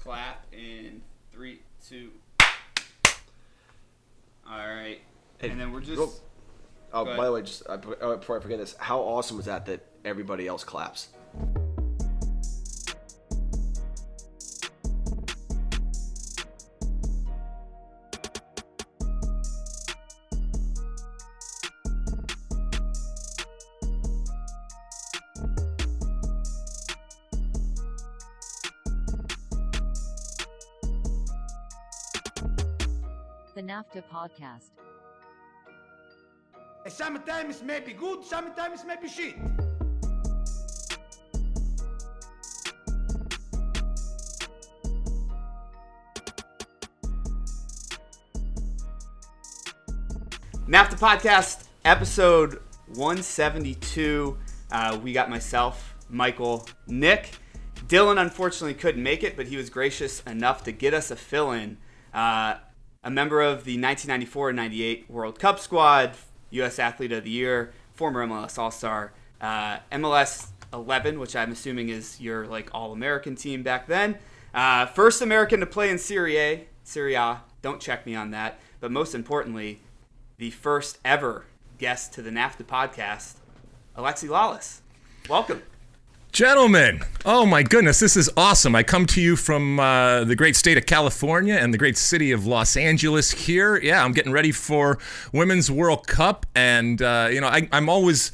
clap in 3, 2. All right. Hey, and then we're just... by the way, just before I forget this, how awesome was that everybody else claps? The NAFTAA podcast. Sometimes may be good, sometimes may be shit. NAFTAA podcast, episode 172. We got myself, Michael, Nick. Dylan unfortunately couldn't make it, but he was gracious enough to get us a fill-in. A member of the 1994-98 World Cup squad, U.S. Athlete of the Year, former MLS All-Star, MLS 11, which I'm assuming is your All-American team back then. First American to play in Serie A. Don't check me on that. But most importantly, the first ever guest to the NAFTAA podcast, Alexi Lalas. Welcome. Gentlemen, oh my goodness, this is awesome. I come to you from the great state of California and the great city of Los Angeles here. Yeah, I'm getting ready for Women's World Cup, and I'm always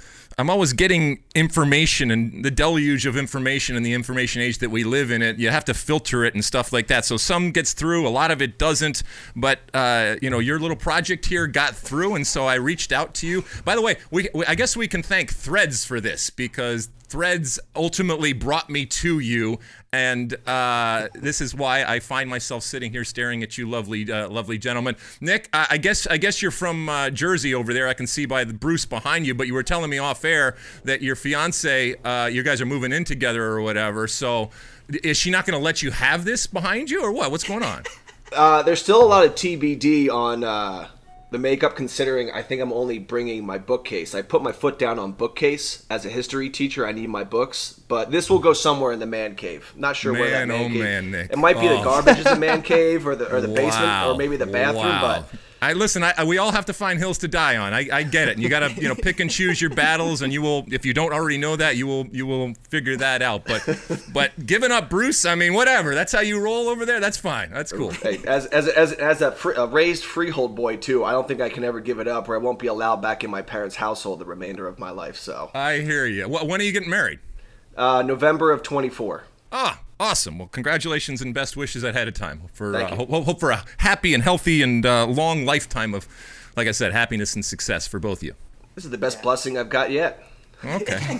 getting information, and the deluge of information in the information age that we live in, you have to filter it and stuff like that. So some gets through, a lot of it doesn't, but your little project here got through, and so I reached out to you. By the way, I guess we can thank Threads for this, because Threads ultimately brought me to you, and this is why I find myself sitting here staring at you, lovely gentlemen. Nick, I guess you're from Jersey over there. I can see by the Bruce behind you, but you were telling me off air that your fiance, you guys are moving in together or whatever. So, is she not going to let you have this behind you, or what? What's going on? There's still a lot of TBD on the makeup, considering I think I'm only bringing my bookcase. I put my foot down on bookcase. As a history teacher, I need my books, but this will go somewhere in the man cave. Not sure where that man cave. Man, Nick. It might be the garbage is the man cave, or the basement, or maybe the bathroom. But we all have to find hills to die on. I get it. And you got to pick and choose your battles, and you will, if you don't already know that, you will figure that out. But giving up Bruce, I mean, whatever. That's how you roll over there. That's fine. That's cool. Hey, as a raised freehold boy too, I don't think I can ever give it up, or I won't be allowed back in my parents' household the remainder of my life. So I hear you. When are you getting married? November of 24. Ah, awesome. Well, congratulations and best wishes ahead of time. Hope for a happy and healthy and long lifetime of, like I said, happiness and success for both of you. This is the best blessing I've got yet. Okay.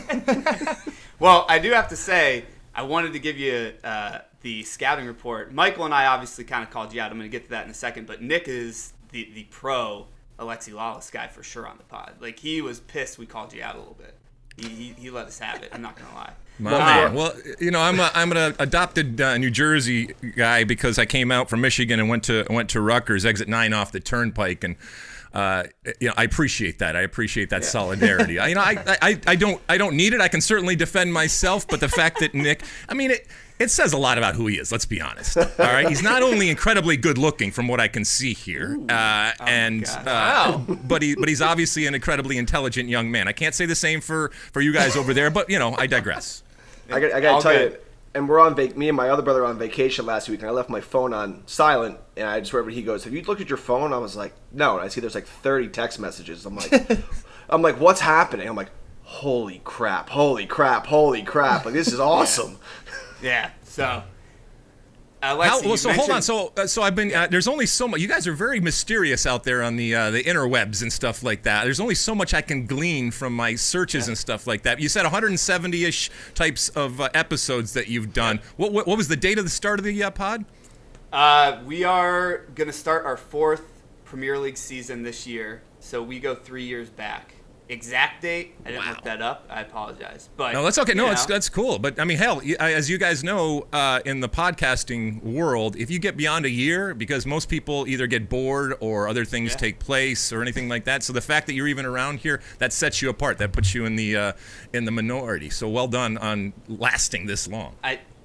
Well, I do have to say, I wanted to give you the scouting report. Michael and I obviously kind of called you out. I'm going to get to that in a second, but Nick is the pro Alexi Lalas guy for sure on the pod. He was pissed we called you out a little bit. He let us have it. I'm not going to lie. Man. Well, I'm an adopted New Jersey guy because I came out from Michigan and went to Rutgers, exit 9 off the turnpike, and I appreciate that. I appreciate that solidarity. I don't need it. I can certainly defend myself, but the fact that Nick, it says a lot about who he is. Let's be honest. All right, he's not only incredibly good looking from what I can see here, but he's obviously an incredibly intelligent young man. I can't say the same for you guys over there, but I digress. I got to tell you, and we're on me and my other brother were on vacation last week, and I left my phone on silent, and I just wherever he goes, have you looked at your phone? I was like, no. And I see there's 30 text messages. I'm like, what's happening? I'm like, holy crap. This is awesome. Yeah. So, Alexi, hold on. So I've been. There's only so much. You guys are very mysterious out there on the interwebs and stuff like that. There's only so much I can glean from my searches and stuff like that. You said 170-ish types of episodes that you've done. What was the date of the start of the pod? We are gonna start our 4th Premier League season this year. So we go 3 years back. Exact date, I didn't look that up. I apologize. But no, that's okay. No, that's cool. But hell, as you guys know, in the podcasting world, if you get beyond a year, because most people either get bored or other things take place or anything like that. So the fact that you're even around here, that sets you apart. That puts you in the minority. So well done on lasting this long.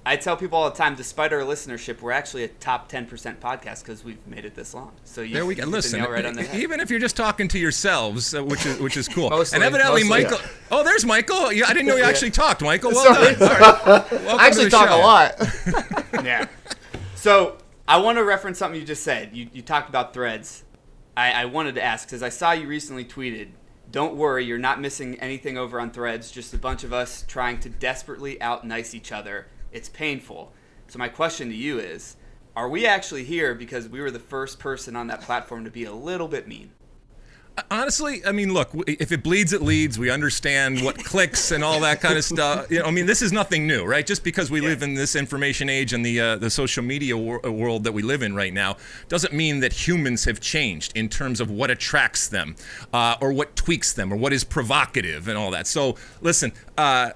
I tell people all the time, despite our listenership, we're actually a top 10% podcast because we've made it this long. So there we go. Listen, right on the head. Even if you're just talking to yourselves, which is cool. Mostly, and evidently, mostly. Michael. Oh, there's Michael. I didn't know you actually talked, Michael. Well done. All right. Welcome I actually to the talk show. a lot. Yeah. So I want to reference something you just said. You talked about threads. I wanted to ask, because I saw you recently tweeted, don't worry, you're not missing anything over on threads, just a bunch of us trying to desperately out-nice each other. It's painful. So my question to you is, are we actually here because we were the first person on that platform to be a little bit mean? Honestly, I mean, look, if it bleeds, it leads. We understand what clicks and all that kind of stuff. I mean, this is nothing new, right? Just because we live in this information age and the social media world that we live in right now doesn't mean that humans have changed in terms of what attracts them or what tweaks them or what is provocative and all that. So, listen, I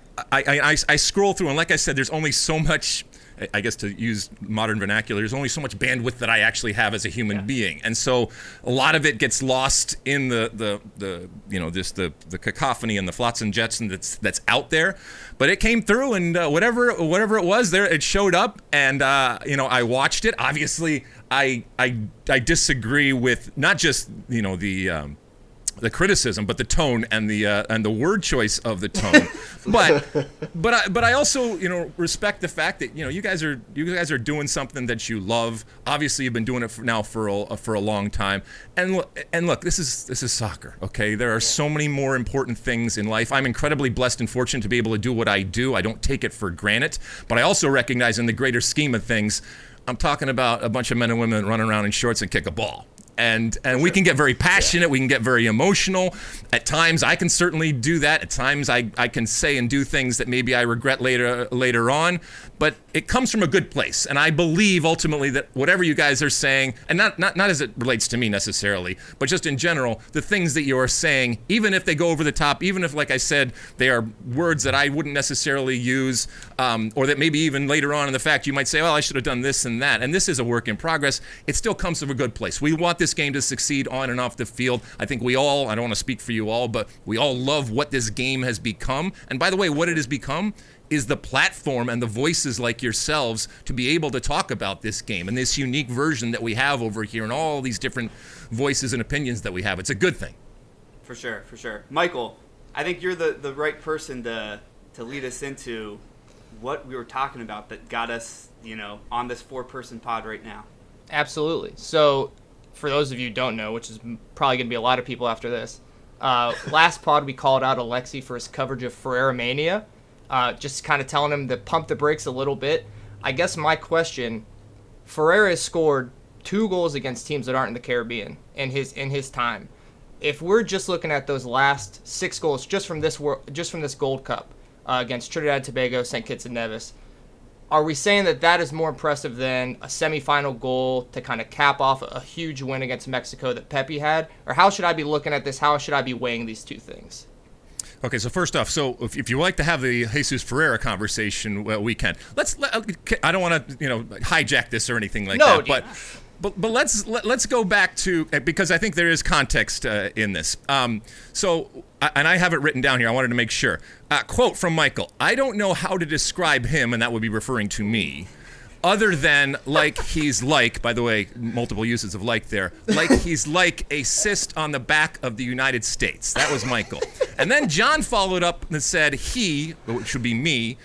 scroll through, and like I said, there's only so much. I guess to use modern vernacular, there's only so much bandwidth that I actually have as a human being, and so a lot of it gets lost in the cacophony and the flots and jets and that's out there. But it came through, and whatever it was, there it showed up, and I watched it. Obviously, I disagree with not just the criticism, but the tone and the word choice of the tone. but I also respect the fact that you guys are doing something that you love. Obviously, you've been doing it for a long time. And look, this is soccer. Okay, there are so many more important things in life. I'm incredibly blessed and fortunate to be able to do what I do. I don't take it for granted, but I also recognize in the greater scheme of things, I'm talking about a bunch of men and women that run around in shorts and kick a ball. And we can get very passionate. We can get very emotional. At times, I can certainly do that. At times, I can say and do things that maybe I regret later on. But it comes from a good place. And I believe ultimately that whatever you guys are saying, and not as it relates to me necessarily, but just in general, the things that you are saying, even if they go over the top, even if, like I said, they are words that I wouldn't necessarily use, or that maybe even later on in the fact you might say, well, I should have done this and that. And this is a work in progress. It still comes from a good place. We want this game to succeed on and off the field. I think we all, I don't want to speak for you all, but we all love what this game has become. And by the way, what it has become is the platform and the voices like yourselves to be able to talk about this game and this unique version that we have over here and all these different voices and opinions that we have. It's a good thing. For sure. Michael, I think you're the right person to lead us into what we were talking about that got us, on this 4-person pod right now. Absolutely. So, for those of you who don't know, which is probably going to be a lot of people after this, last pod we called out Alexi for his coverage of Feirreira-mania, just kind of telling him to pump the brakes a little bit. I guess my question, Feirreira has scored 2 goals against teams that aren't in the Caribbean in his time. If we're just looking at those last 6 goals just from this Gold Cup against Trinidad and Tobago, St. Kitts and Nevis, are we saying that is more impressive than a semifinal goal to kind of cap off a huge win against Mexico that Pepe had? Or how should I be looking at this? How should I be weighing these two things? Okay, so first off, if you like to have the Jesus Feirreira conversation, well, we can. I don't want to hijack this or anything like that, but let's go back to, because I think there is context in this. And I have it written down here. I wanted to make sure. Quote from Michael: "I don't know how to describe him," and that would be referring to me, other than like he's like, by the way, multiple uses of like there, like he's like a cyst on the back of the United States. That was Michael. And then John followed up and said he, which should be me,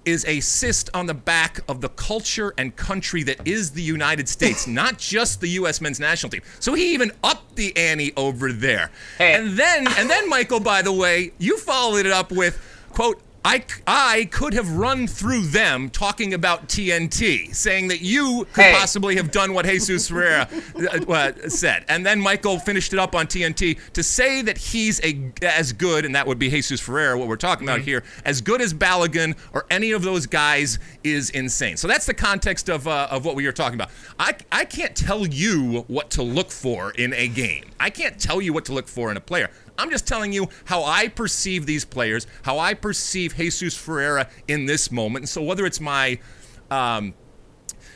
is a cyst on the back of the culture and country that is the United States, not just the U.S. men's national team. So he even upped the ante over there. Hey. And then Michael, by the way, you followed it up with, quote, I could have run through them talking about TNT, saying that you could possibly have done what Jesus Feirreira said. And then Michael finished it up on TNT to say that he's as good, and that would be Jesus Feirreira, what we're talking about here, as good as Balogun or any of those guys is insane. So that's the context of what we are talking about. I can't tell you what to look for in a game. I can't tell you what to look for in a player. I'm just telling you how I perceive these players, how I perceive Jesus Feirreira in this moment. And so whether it's my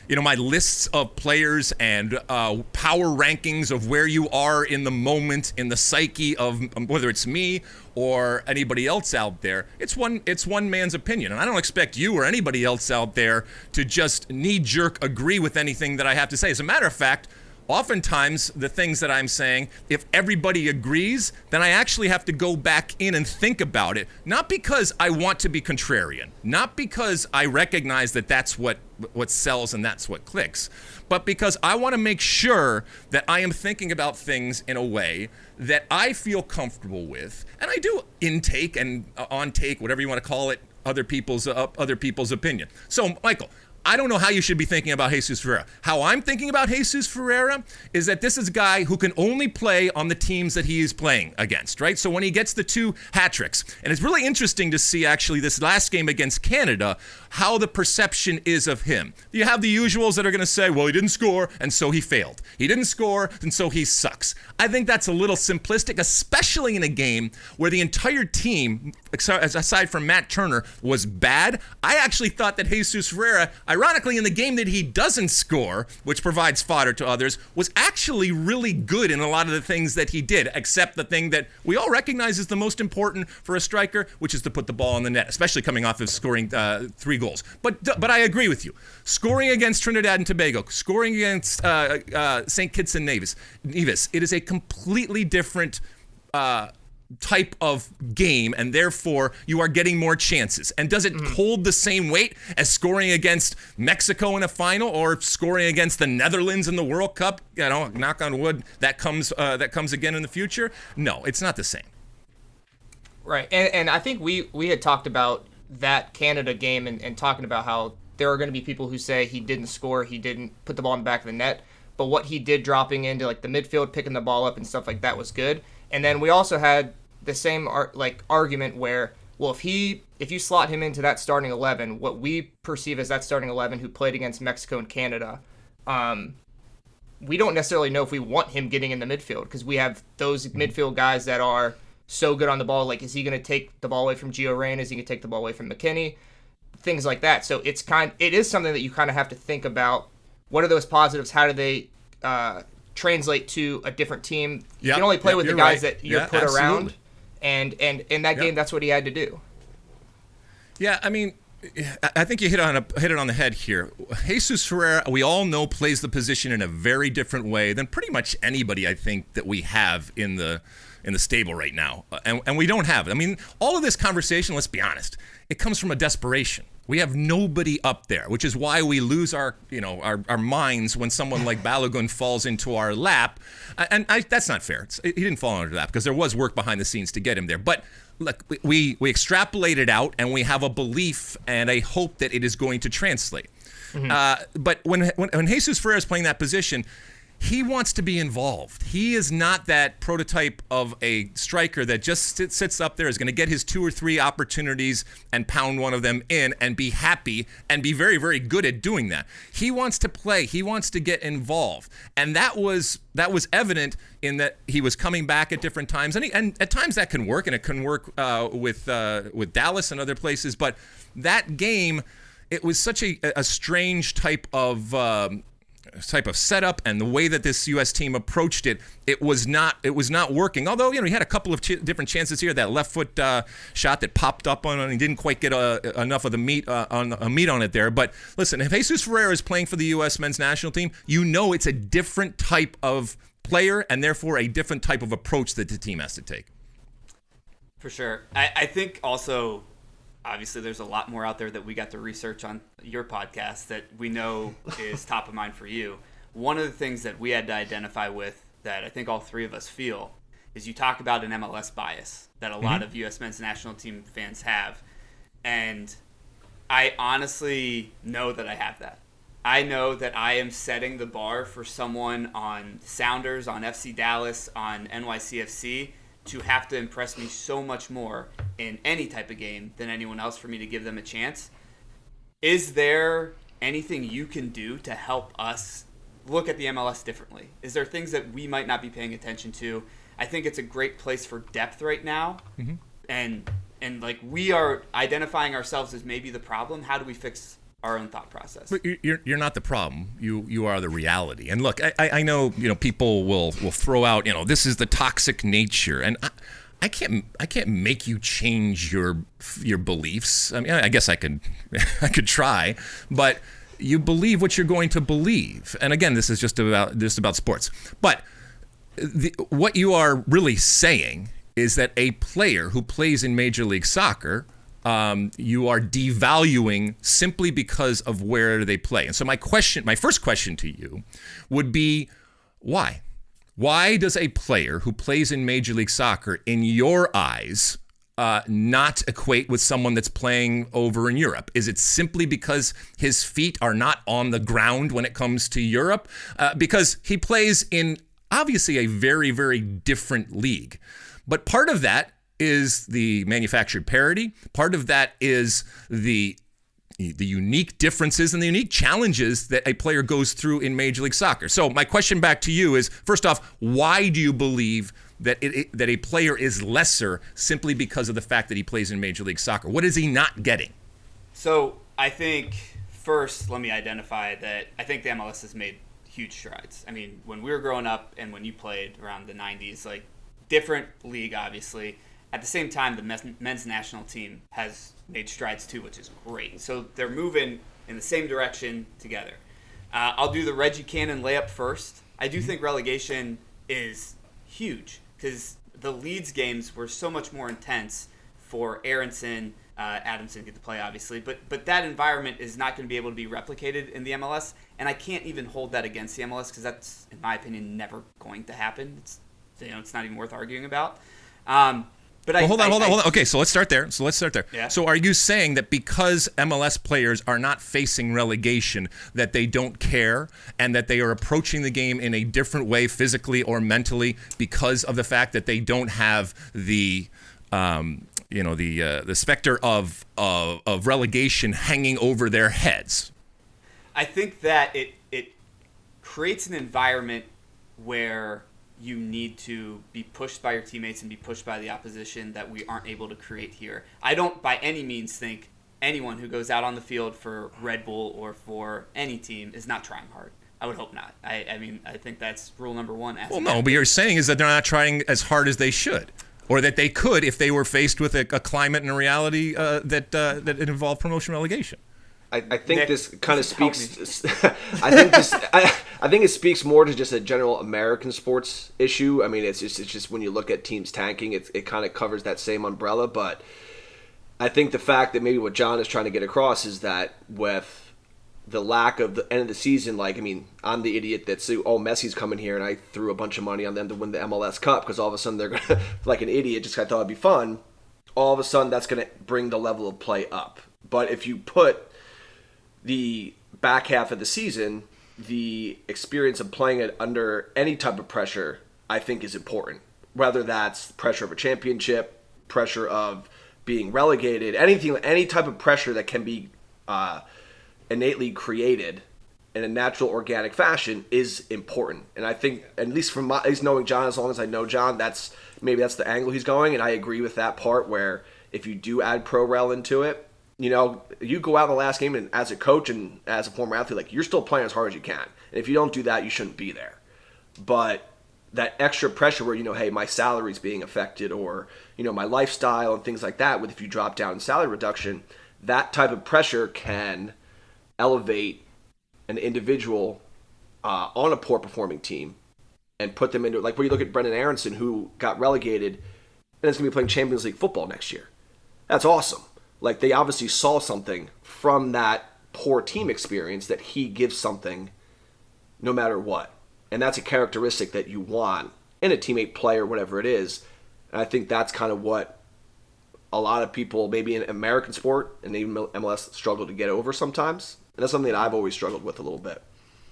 my lists of players and power rankings of where you are in the moment, in the psyche of whether it's me or anybody else out there. It's one man's opinion, and I don't expect you or anybody else out there to just knee-jerk agree with anything that I have to say. As a matter of fact, oftentimes the things that I'm saying, if everybody agrees, then I actually have to go back in and think about it. Not because I want to be contrarian, not because I recognize that that's what sells and that's what clicks, but because I want to make sure that I am thinking about things in a way that I feel comfortable with, and I do intake and on-take, whatever you want to call it, other people's opinion. So, Michael, I don't know how you should be thinking about Jesus Ferreira. How I'm thinking about Jesus Ferreira is that this is a guy who can only play on the teams that he is playing against, right? So when he gets the 2 hat tricks, and it's really interesting to see actually this last game against Canada, how the perception is of him. You have the usuals that are going to say, well, he didn't score, and so he failed. He didn't score, and so he sucks. I think that's a little simplistic, especially in a game where the entire team, aside from Matt Turner, was bad. I actually thought that Jesus Ferreira, ironically, in the game that he doesn't score, which provides fodder to others, was actually really good in a lot of the things that he did, except the thing that we all recognize is the most important for a striker, which is to put the ball in the net, especially coming off of scoring 3 goals. But I agree with you. Scoring against Trinidad and Tobago, scoring against St. Kitts and Nevis, it is a completely different type of game, and therefore you are getting more chances. And does it hold the same weight as scoring against Mexico in a final or scoring against the Netherlands in the World Cup? Knock on wood, that comes again in the future. No, it's not the same. Right, and I think we had talked about that Canada game and talking about how there are going to be people who say he didn't score, he didn't put the ball in the back of the net, but what he did dropping into like the midfield, picking the ball up and stuff like that was good. And then we also had the same argument where, well, if you slot him into that starting 11, what we perceive as that starting 11 who played against Mexico and Canada, we don't necessarily know if we want him getting in the midfield because we have those midfield guys that are so good on the ball. Like, is he going to take the ball away from Gio Reyna? Is he going to take the ball away from McKinney? Things like that. So it is something that you kind of have to think about. What are those positives? How do they translate to a different team? You can only play with the guys that you're put around. And in that game, that's what he had to do. Yeah, I mean, I think you hit it on the head here. Jesus Ferreira, we all know, plays the position in a very different way than pretty much anybody I think that we have in the stable right now. And we don't have it. I mean, all of this conversation, let's be honest, it comes from a desperation. We have nobody up there, which is why we lose our minds when someone like Balogun falls into our lap. And that's not fair. He didn't fall into that because there was work behind the scenes to get him there. But look, we extrapolate it out, and we have a belief and a hope that it is going to translate. Mm-hmm. But when Jesus Ferreira is playing that position, he wants to be involved. He is not that prototype of a striker that just sits up there, is going to get his 2 or 3 opportunities and pound one of them in and be happy and be very, very good at doing that. He wants to play. He wants to get involved. And that was evident in that he was coming back at different times. And at times that can work, and it can work with Dallas and other places. But that game, it was such a strange type of setup, and the way that this U.S. team approached it, it was not working. Although, he had a couple of different chances here. That left foot shot that popped up on, and he didn't quite get enough of the meat on it there. But listen, if Jesus Ferreira is playing for the U.S. men's national team, it's a different type of player, and therefore a different type of approach that the team has to take. For sure. I think also, obviously, there's a lot more out there that we got to research on your podcast that we know is top of mind for you. One of the things that we had to identify with that I think all 3 of us feel is you talk about an MLS bias that a lot of U.S. men's national team fans have. And I honestly know that I have that. I know that I am setting the bar for someone on Sounders, on FC Dallas, on NYCFC to have to impress me so much more in any type of game than anyone else for me to give them a chance. Is there anything you can do to help us look at the MLS differently? Is there things that we might not be paying attention to? I think it's a great place for depth right now. Mm-hmm. And like, we are identifying ourselves as maybe the problem. How do we fix our own thought process. But you're not the problem. You are the reality. And look, I know people will throw out this is the toxic nature, and I can't make you change your beliefs. I mean, I guess I could try, but you believe what you're going to believe. And again, this is just about sports. But what you are really saying is that a player who plays in Major League Soccer, you are devaluing simply because of where they play. And so my first question to you would be, why? Why does a player who plays in Major League Soccer, in your eyes, not equate with someone that's playing over in Europe? Is it simply because his feet are not on the ground when it comes to Europe? Because he plays in obviously a very, very different league. But part of that is the manufactured parity. Part of that is the unique differences and the unique challenges that a player goes through in Major League Soccer. So my question back to you is, first off, why do you believe that that a player is lesser simply because of the fact that he plays in Major League Soccer? What is he not getting? So I think first, let me identify that I think the MLS has made huge strides. I mean, when we were growing up and when you played around the 90s, like, different league, obviously. At the same time, the men's national team has made strides too, which is great. So they're moving in the same direction together. I'll do the Reggie Cannon layup first. I do think relegation is huge because the Leeds games were so much more intense for Aronson. Adamson get to play, obviously, but that environment is not going to be able to be replicated in the MLS, and I can't even hold that against the MLS because that's, in my opinion, never going to happen. It's not even worth arguing about. But hold on. Okay, so let's start there. Yeah. So are you saying that because MLS players are not facing relegation, that they don't care and that they are approaching the game in a different way, physically or mentally, because of the fact that they don't have the specter of relegation hanging over their heads? I think that it creates an environment where you need to be pushed by your teammates and be pushed by the opposition that we aren't able to create here. I don't by any means think anyone who goes out on the field for Red Bull or for any team is not trying hard. I would hope not. I mean, I think that's rule number one. Well, no, but you're saying is that they're not trying as hard as they should, or that they could if they were faced with a climate and a reality that it involved promotion relegation. I think Nick, this kind of speaks. I think it speaks more to just a general American sports issue. I mean, it's just when you look at teams tanking, it kind of covers that same umbrella. But I think the fact that maybe what John is trying to get across is that with the lack of the end of the season, like, I mean, I'm the idiot that's, Messi's coming here, and I threw a bunch of money on them to win the MLS Cup because all of a sudden they're gonna, like an idiot, just I thought it'd be fun. All of a sudden, that's gonna bring the level of play up. But if you put the back half of the season, the experience of playing it under any type of pressure, I think, is important. Whether that's pressure of a championship, pressure of being relegated, any type of pressure that can be innately created in a natural, organic fashion is important. And I think, at least knowing John, as long as I know John, that's the angle he's going, and I agree with that part where if you do add pro rel into it, you go out in the last game and as a coach and as a former athlete, like, you're still playing as hard as you can. And if you don't do that, you shouldn't be there. But that extra pressure where, hey, my salary's being affected or, my lifestyle and things like that, if you drop down in salary reduction, that type of pressure can elevate an individual on a poor performing team and put them into, like, when you look at Brendan Aronson, who got relegated and is going to be playing Champions League football next year. That's awesome. Like, they obviously saw something from that poor team experience that he gives something no matter what. And that's a characteristic that you want in a teammate, player, whatever it is. And I think that's kind of what a lot of people, maybe in American sport and even MLS, struggle to get over sometimes. And that's something that I've always struggled with a little bit.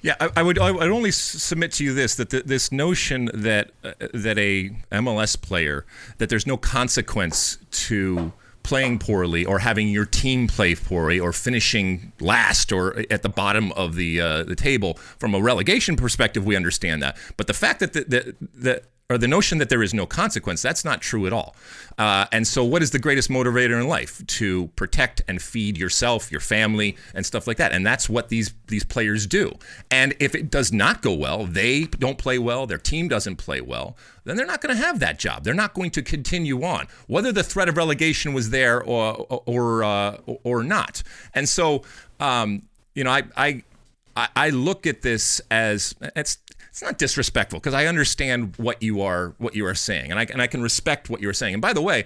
Yeah, I would only submit to you this, that this notion that a MLS player, that there's no consequence to playing poorly or having your team play poorly or finishing last or at the bottom of the table. From a relegation perspective, we understand that. But the fact that or the notion that there is no consequence, that's not true at all. And so what is the greatest motivator in life? To protect and feed yourself, your family, and stuff like that. And that's what these players do. And if it does not go well, they don't play well, their team doesn't play well, then they're not going to have that job. They're not going to continue on, whether the threat of relegation was there or not. And so, I look at this as it's not disrespectful, because I understand what you are saying, and I can respect what you're saying. And by the way,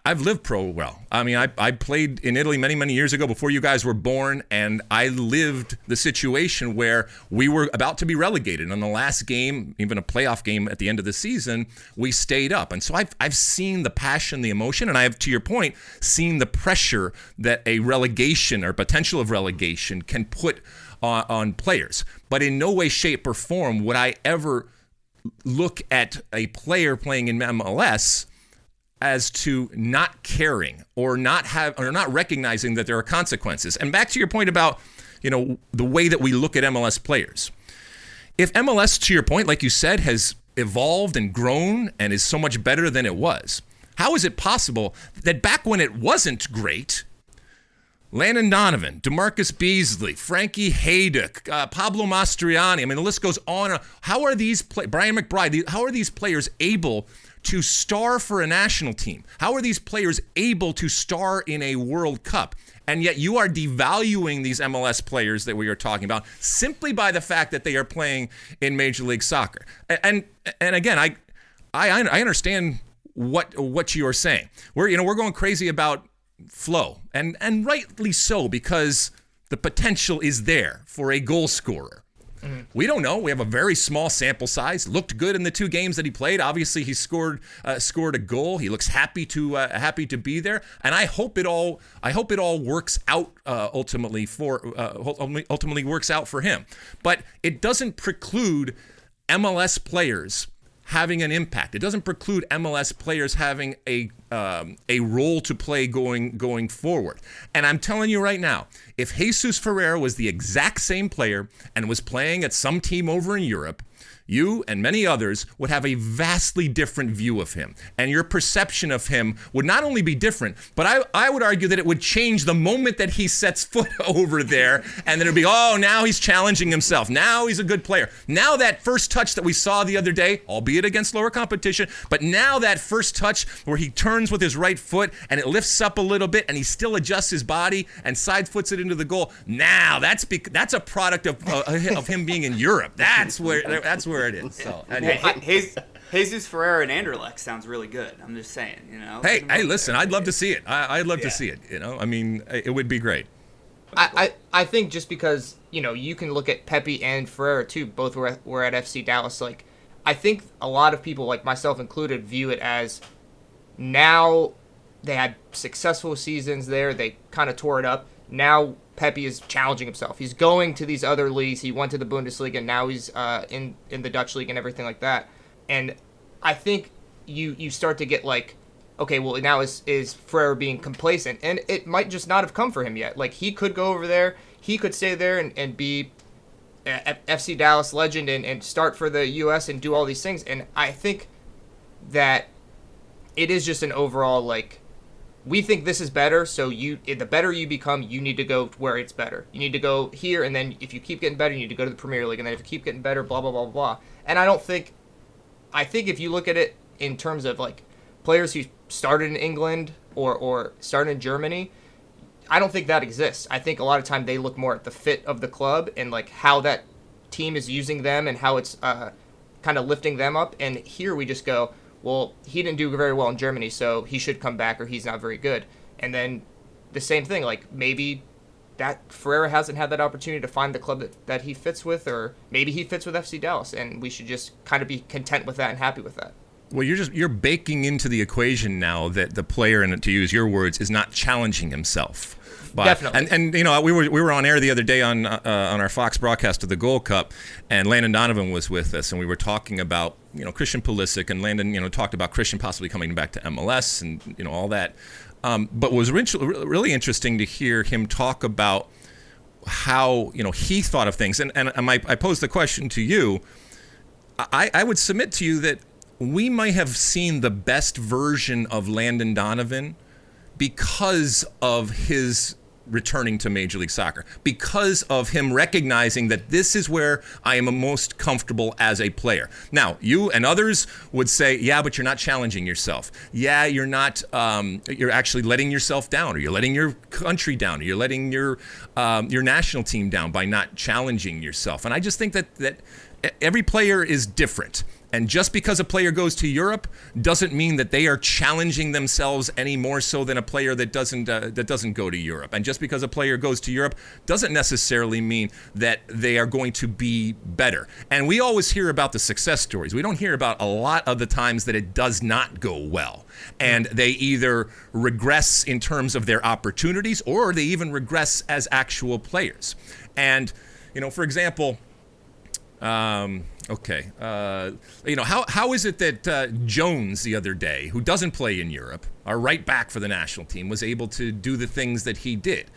I've lived pro well. I mean, I played in Italy many years ago before you guys were born, and I lived the situation where we were about to be relegated. On the last game, even a playoff game at the end of the season, we stayed up. And so I've seen the passion, the emotion, and I have, to your point, seen the pressure that a relegation or potential of relegation can put on players. But in no way, shape, or form would I ever look at a player playing in MLS as to not caring or not recognizing that there are consequences. And back to your point about, the way that we look at MLS players. If MLS, to your point, like you said, has evolved and grown and is so much better than it was, how is it possible that back when it wasn't great, Landon Donovan, DeMarcus Beasley, Frankie Hayduck, Pablo Mastriani, I mean, the list goes on. How are these Brian McBride, how are these players able to star for a national team? How are these players able to star in a World Cup? And yet you are devaluing these MLS players that we are talking about simply by the fact that they are playing in Major League Soccer. And again, I understand what you are saying. We're going crazy about flow, and rightly so, because the potential is there for a goal scorer. Mm-hmm. We don't know. We have a very small sample size. Looked good in the 2 games that he played. Obviously, he scored a goal. He looks happy to be there, and I hope it all works out ultimately works out for him. But it doesn't preclude MLS players having an impact. It doesn't preclude MLS players having a role to play going forward. And I'm telling you right now, if Jesus Feirreira was the exact same player and was playing at some team over in Europe, you and many others would have a vastly different view of him. And your perception of him would not only be different, but I would argue that it would change the moment that he sets foot over there, and then it would be, oh, now he's challenging himself. Now he's a good player. Now that first touch that we saw the other day, albeit against lower competition, but now that first touch where he turns with his right foot and it lifts up a little bit and he still adjusts his body and side foots it into the goal. Now that's a product of him being in Europe. That's where it is. So anyway. Jesus Feirreira and Anderlecht sounds really good. I'm just saying, Hey, listen, I'd love to see it. I'd love to see it. I mean, it would be great. I think just because, you can look at Pepe and Feirreira too, both were at FC Dallas. Like, I think a lot of people, like myself included, view it as now they had successful seasons there. They kind of tore it up. Now Pepe is challenging himself. He's going to these other leagues. He went to the Bundesliga, and now he's in the Dutch league and everything like that. And I think you start to get like, okay, well, now is Feirreira being complacent? And it might just not have come for him yet. Like, he could go over there. He could stay there and be a FC Dallas legend and start for the U.S. and do all these things. And I think that it is just an overall, like, we think this is better, so the better you become, you need to go where it's better. You need to go here, and then if you keep getting better, you need to go to the Premier League, and then if you keep getting better, blah, blah, blah, blah. And I think if you look at it in terms of, like, players who started in England or started in Germany, I don't think that exists. I think a lot of time they look more at the fit of the club and, like, how that team is using them and how it's kind of lifting them up. And here we just go, well, he didn't do very well in Germany, so he should come back, or he's not very good. And then the same thing, like, maybe that Feirreira hasn't had that opportunity to find the club that he fits with, or maybe he fits with FC Dallas, and we should just kind of be content with that and happy with that. Well, you're baking into the equation now that the player, and to use your words, is not challenging himself. Definitely. And we were on air the other day on our Fox broadcast of the Gold Cup, and Landon Donovan was with us, and we were talking about Christian Pulisic, and Landon talked about Christian possibly coming back to MLS and all that. But was really interesting to hear him talk about how he thought of things, and I posed the question to you. I would submit to you that we might have seen the best version of Landon Donovan because of his returning to Major League Soccer, because of him recognizing that this is where I am most comfortable as a player. Now, you and others would say, yeah, but you're not challenging yourself. Yeah, you're not, you're actually letting yourself down, or you're letting your country down, or you're letting your national team down by not challenging yourself. And I just think that every player is different. And just because a player goes to Europe doesn't mean that they are challenging themselves any more so than a player that doesn't go to Europe. And just because a player goes to Europe doesn't necessarily mean that they are going to be better. And we always hear about the success stories. We don't hear about a lot of the times that it does not go well. And they either regress in terms of their opportunities, or they even regress as actual players. And, for example, how is it that Jones the other day, who doesn't play in Europe, our right back for the national team, was able to do the things that he did?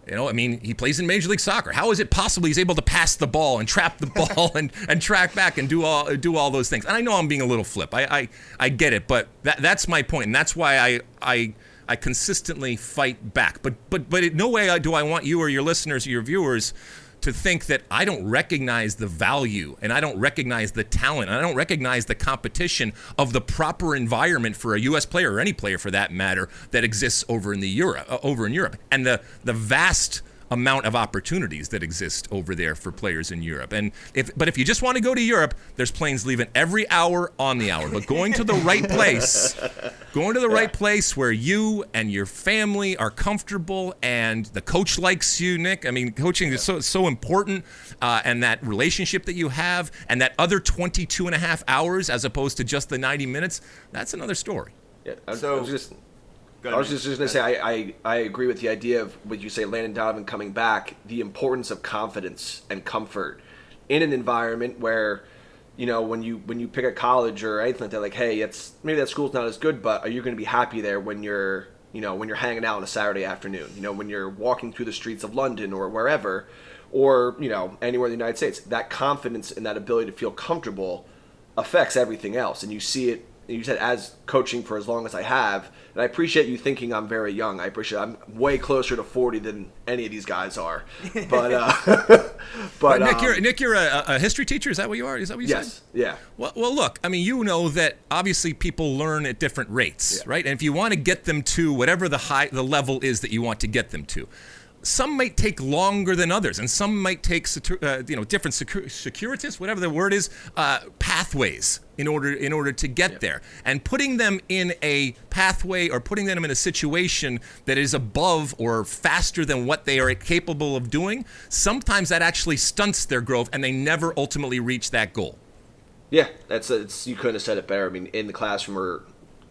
He plays in Major League Soccer. How is it possible he's able to pass the ball and trap the ball and track back and do all those things? And I know I'm being a little flip. I get it, but that's my point, and that's why I consistently fight back. But in no way do I want you or your listeners or your viewers to think that I don't recognize the value, and I don't recognize the talent, and I don't recognize the competition of the proper environment for a U.S. player, or any player for that matter, that exists over in Europe, and the vast amount of opportunities that exist over there for players in Europe. But if you just want to go to Europe, there's planes leaving every hour on the hour. But going to the right place where you and your family are comfortable, and the coach likes you, Nick. Coaching is so important, and that relationship that you have, and that other 22 and a half hours as opposed to just the 90 minutes, that's another story. Yeah, I was just going to say, I agree with the idea of what you say, Landon Donovan coming back, the importance of confidence and comfort in an environment where, when you pick a college or anything like that, like, hey, maybe that school's not as good, but are you going to be happy there when you're hanging out on a Saturday afternoon, when you're walking through the streets of London or wherever, or, anywhere in the United States? That confidence and that ability to feel comfortable affects everything else. And you see it, you said, as coaching for as long as I have, and I appreciate you thinking I'm very young. I appreciate I'm way closer to 40 than any of these guys are. But Nick, you're a history teacher. Is that what you are? Is that what you said? Yes. Yeah. Well, look. You know that obviously people learn at different rates, right? And if you want to get them to whatever the level is that you want to get them to, some might take longer than others, and some might take different circuitous, whatever the word is, pathways in order to get there. And putting them in a pathway, or putting them in a situation that is above or faster than what they are capable of doing, sometimes that actually stunts their growth, and they never ultimately reach that goal. Yeah, you couldn't have said it better. In the classroom or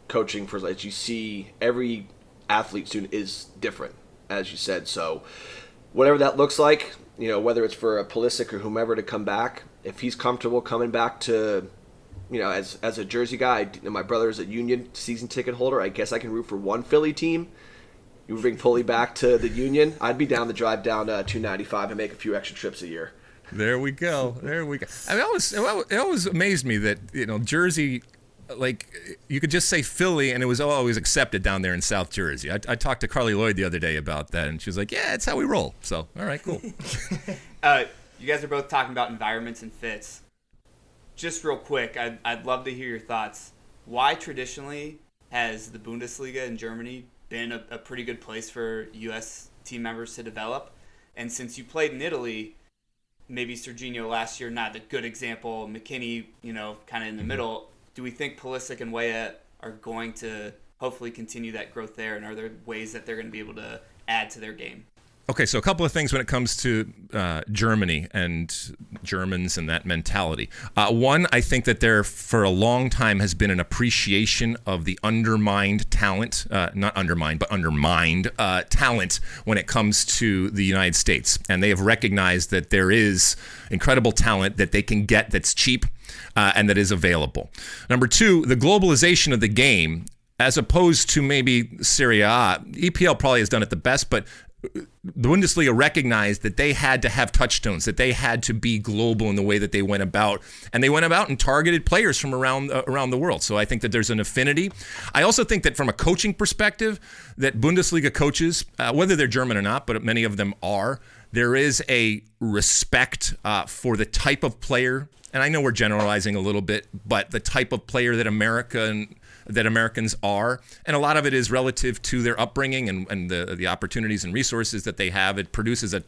coaching, you see every athlete student is different, as you said. So whatever that looks like, whether it's for a Pulisic or whomever to come back, if he's comfortable coming back to, as a Jersey guy, my brother's a Union season ticket holder, I guess I can root for one Philly team. You bring Pulley back to the Union, I'd be down to drive down 295 and make a few extra trips a year. There we go. It always amazed me that, Jersey, like, you could just say Philly and it was always accepted down there in South Jersey. I talked to Carly Lloyd the other day about that, and she was like, yeah, it's how we roll. So, all right, cool. You guys are both talking about environments and fits. Just real quick, I'd love to hear your thoughts. Why traditionally has the Bundesliga in Germany been a pretty good place for U.S. team members to develop? And since you played in Italy, maybe Serginho last year, not a good example, McKinney, kind of in the middle, do we think Pulisic and Weah are going to hopefully continue that growth there? And are there ways that they're going to be able to add to their game? Okay, so a couple of things when it comes to Germany and Germans and that mentality. One, I think that there for a long time has been an appreciation of the undermined talent, not undermined, but undermined talent when it comes to the United States. And they have recognized that there is incredible talent that they can get that's cheap and that is available. Number two, the globalization of the game, as opposed to maybe Serie A, EPL probably has done it the best, but the Bundesliga recognized that they had to have touchstones, that they had to be global in the way that they went about, and they went about and targeted players from around the world. So I think that there's an affinity. I also think that from a coaching perspective, that Bundesliga coaches, whether they're German or not, but many of them are, there is a respect for the type of player, and I know we're generalizing a little bit, but the type of player that Americans are, and a lot of it is relative to their upbringing and the opportunities and resources that they have. It produces a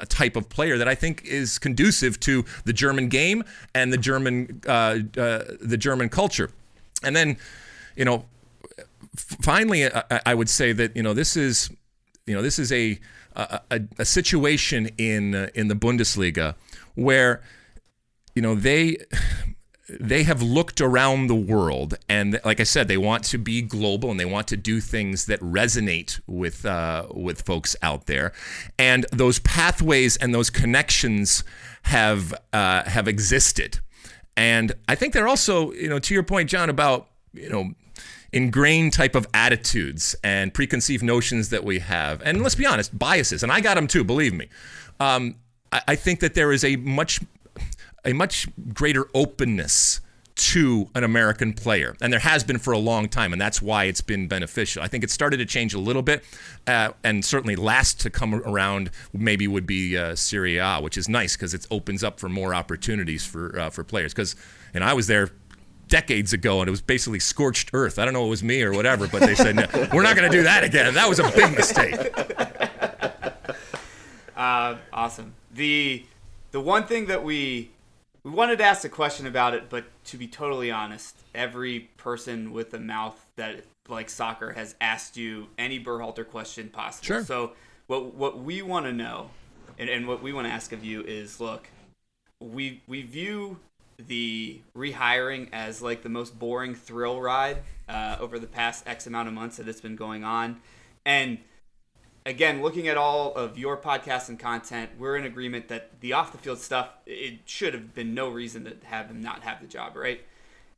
type of player that I think is conducive to the German game and the German culture. And then, finally, I would say that this is a situation in the Bundesliga where they have looked around the world, and like I said, they want to be global and they want to do things that resonate with folks out there, and those pathways and those connections have existed. And I think they're also, to your point, John, about ingrained type of attitudes and preconceived notions that we have, and let's be honest, biases, and I got them too, believe me. I think that there is a much greater openness to an American player, and there has been for a long time, and that's why it's been beneficial. I think it started to change a little bit, and certainly last to come around maybe would be Serie A, which is nice because it opens up for more opportunities for players. Because, I was there decades ago, and it was basically scorched earth. I don't know if it was me or whatever, but they said, no, we're not going to do that again. That was a big mistake. Awesome. The one thing that we wanted to ask a question about it, but to be totally honest, every person with a mouth that likes soccer has asked you any Berhalter question possible. Sure. So what we want to know and what we want to ask of you is, look, we view the rehiring as like the most boring thrill ride over the past X amount of months that it's been going on. And again, looking at all of your podcasts and content, we're in agreement that the off-the-field stuff, it should have been no reason to have him not have the job, right?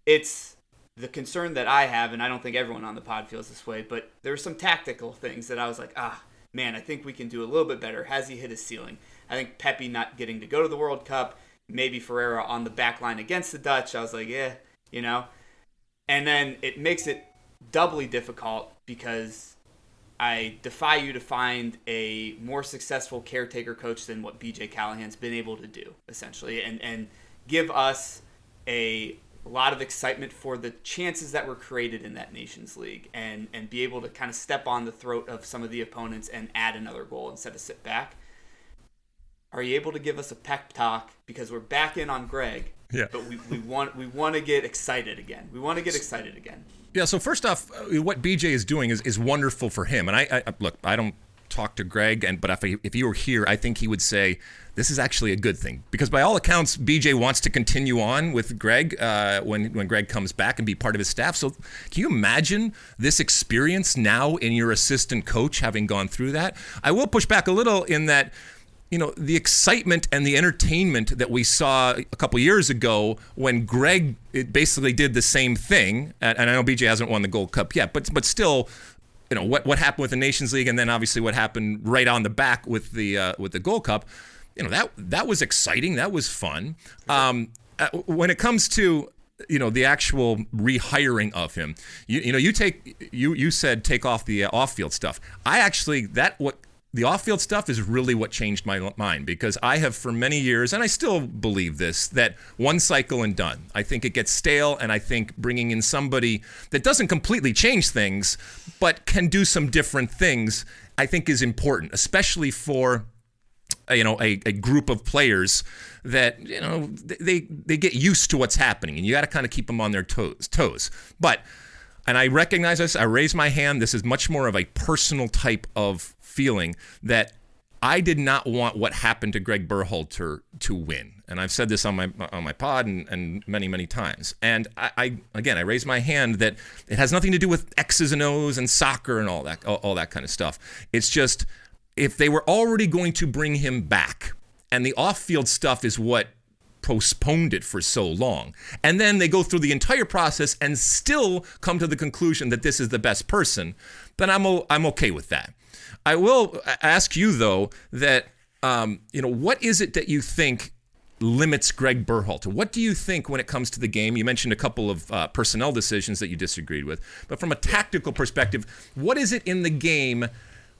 It's the concern that I have, and I don't think everyone on the pod feels this way, but there were some tactical things that I was like, man, I think we can do a little bit better. Has he hit his ceiling? I think Pepe not getting to go to the World Cup, maybe Feirreira on the back line against the Dutch, I was like, And then it makes it doubly difficult because I defy you to find a more successful caretaker coach than what BJ Callahan's been able to do, essentially, and give us a lot of excitement for the chances that were created in that Nations League and be able to kind of step on the throat of some of the opponents and add another goal instead of sit back. Are you able to give us a pep talk? Because we're back in on Greg, but we want to get excited again. Yeah, so first off, what BJ is doing is wonderful for him. And I look, I don't talk to Greg, but if he were here, I think he would say this is actually a good thing. Because by all accounts, BJ wants to continue on with Greg when Greg comes back and be part of his staff. So can you imagine this experience now in your assistant coach having gone through that? I will push back a little in that, the excitement and the entertainment that we saw a couple years ago when Greg basically did the same thing, and I know BJ hasn't won the Gold Cup yet, but still, what happened with the Nations League, and then obviously what happened right on the back with the Gold Cup, that was exciting, that was fun. When it comes to the actual rehiring of him, you said take off the off-field stuff. The off-field stuff is really what changed my mind, because I have for many years, and I still believe this, that one cycle and done. I think it gets stale, and I think bringing in somebody that doesn't completely change things, but can do some different things, I think is important, especially for a group of players that they get used to what's happening, and you got to kind of keep them on their toes. And I recognize this. I raise my hand. This is much more of a personal type of feeling that I did not want what happened to Greg Berhalter to win. And I've said this on my pod and many times. And I raise my hand that it has nothing to do with X's and O's and soccer and all that kind of stuff. It's just, if they were already going to bring him back, and the off-field stuff is what postponed it for so long, and then they go through the entire process and still come to the conclusion that this is the best person, then I'm okay with that. I will ask you, though, that, what is it that you think limits Greg Berhalter? What do you think when it comes to the game? You mentioned a couple of personnel decisions that you disagreed with. But from a tactical perspective, what is it in the game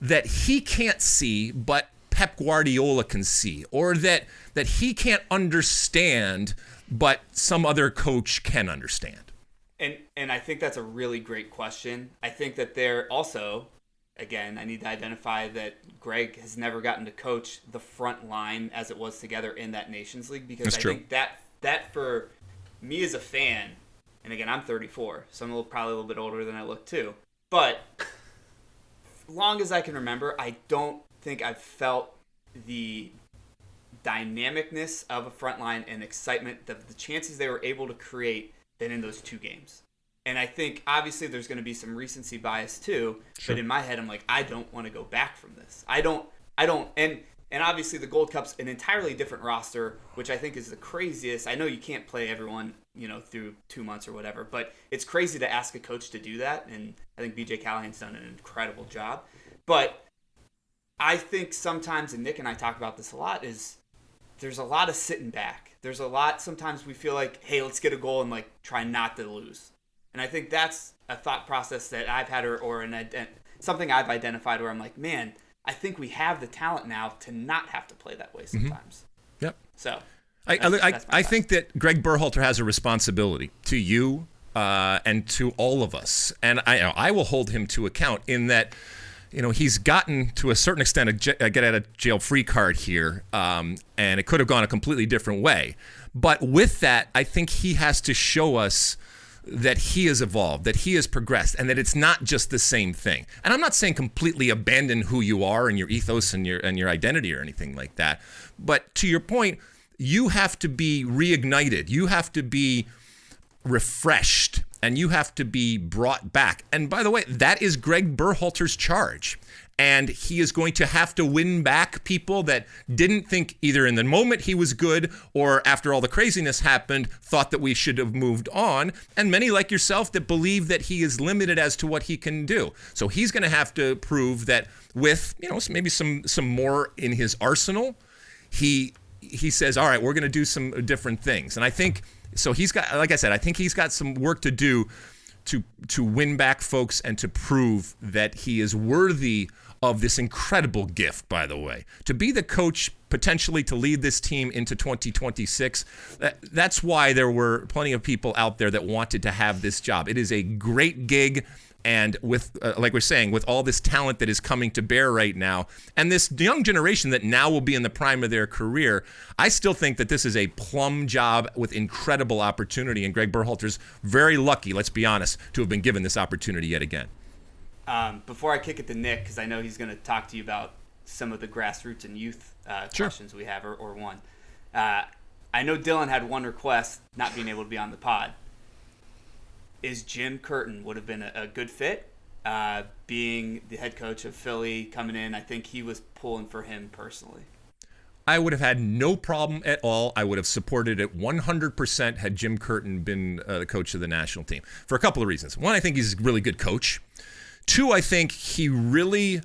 that he can't see but Pep Guardiola can see? Or that he can't understand but some other coach can understand? And I think that's a really great question. I think that there also, again, I need to identify that Greg has never gotten to coach the front line as it was together in that Nations League, because That's I true. think that for me as a fan, and again, I'm 34, so I'm probably a little bit older than I look too, but long as I can remember, I don't think I've felt the dynamicness of a front line and excitement, the chances they were able to create than in those two games. And I think obviously there's going to be some recency bias too, Sure. but in my head I'm like, I don't want to go back from this. I don't, and obviously the Gold Cup's an entirely different roster, which I think is the craziest. I know you can't play everyone, through 2 months or whatever, but it's crazy to ask a coach to do that, and I think BJ Callahan's done an incredible job. But I think sometimes, and Nick and I talk about this a lot, is there's a lot of sitting back. There's a lot, sometimes we feel like, hey, let's get a goal and try not to lose. And I think that's a thought process that I've had, or something I've identified where I'm like, man, I think we have the talent now to not have to play that way sometimes. Yep. So I my think that Greg Berhalter has a responsibility to you and to all of us. And I will hold him to account in that, he's gotten to a certain extent a get out of jail free card here, and it could have gone a completely different way. But with that, I think he has to show us that he has evolved, that he has progressed, and that it's not just the same thing. And I'm not saying completely abandon who you are and your ethos and your identity or anything like that. But to your point, you have to be reignited. You have to be refreshed, and you have to be brought back. And by the way, that is Greg Berhalter's charge. And he is going to have to win back people that didn't think either in the moment he was good or after all the craziness happened, thought that we should have moved on. And many like yourself that believe that he is limited as to what he can do. So he's going to have to prove that with, maybe some more in his arsenal, he says, all right, we're going to do some different things. And I think, so he's got, like I said, I think he's got some work to do to win back folks and to prove that he is worthy of this incredible gift, by the way. To be the coach, potentially to lead this team into 2026, that's why there were plenty of people out there that wanted to have this job. It is a great gig, and with, like we're saying, with all this talent that is coming to bear right now, and this young generation that now will be in the prime of their career, I still think that this is a plum job with incredible opportunity, and Greg Berhalter's very lucky, let's be honest, to have been given this opportunity yet again. Before I kick it to Nick, because I know he's going to talk to you about some of the grassroots and youth Sure. questions we have, or one. I know Dylan had one request, not being able to be on the pod. Is Jim Curtin would have been a good fit, being the head coach of Philly coming in? I think he was pulling for him personally. I would have had no problem at all. I would have supported it 100% had Jim Curtin been the coach of the national team for a couple of reasons. One, I think he's a really good coach. Two, I think he really,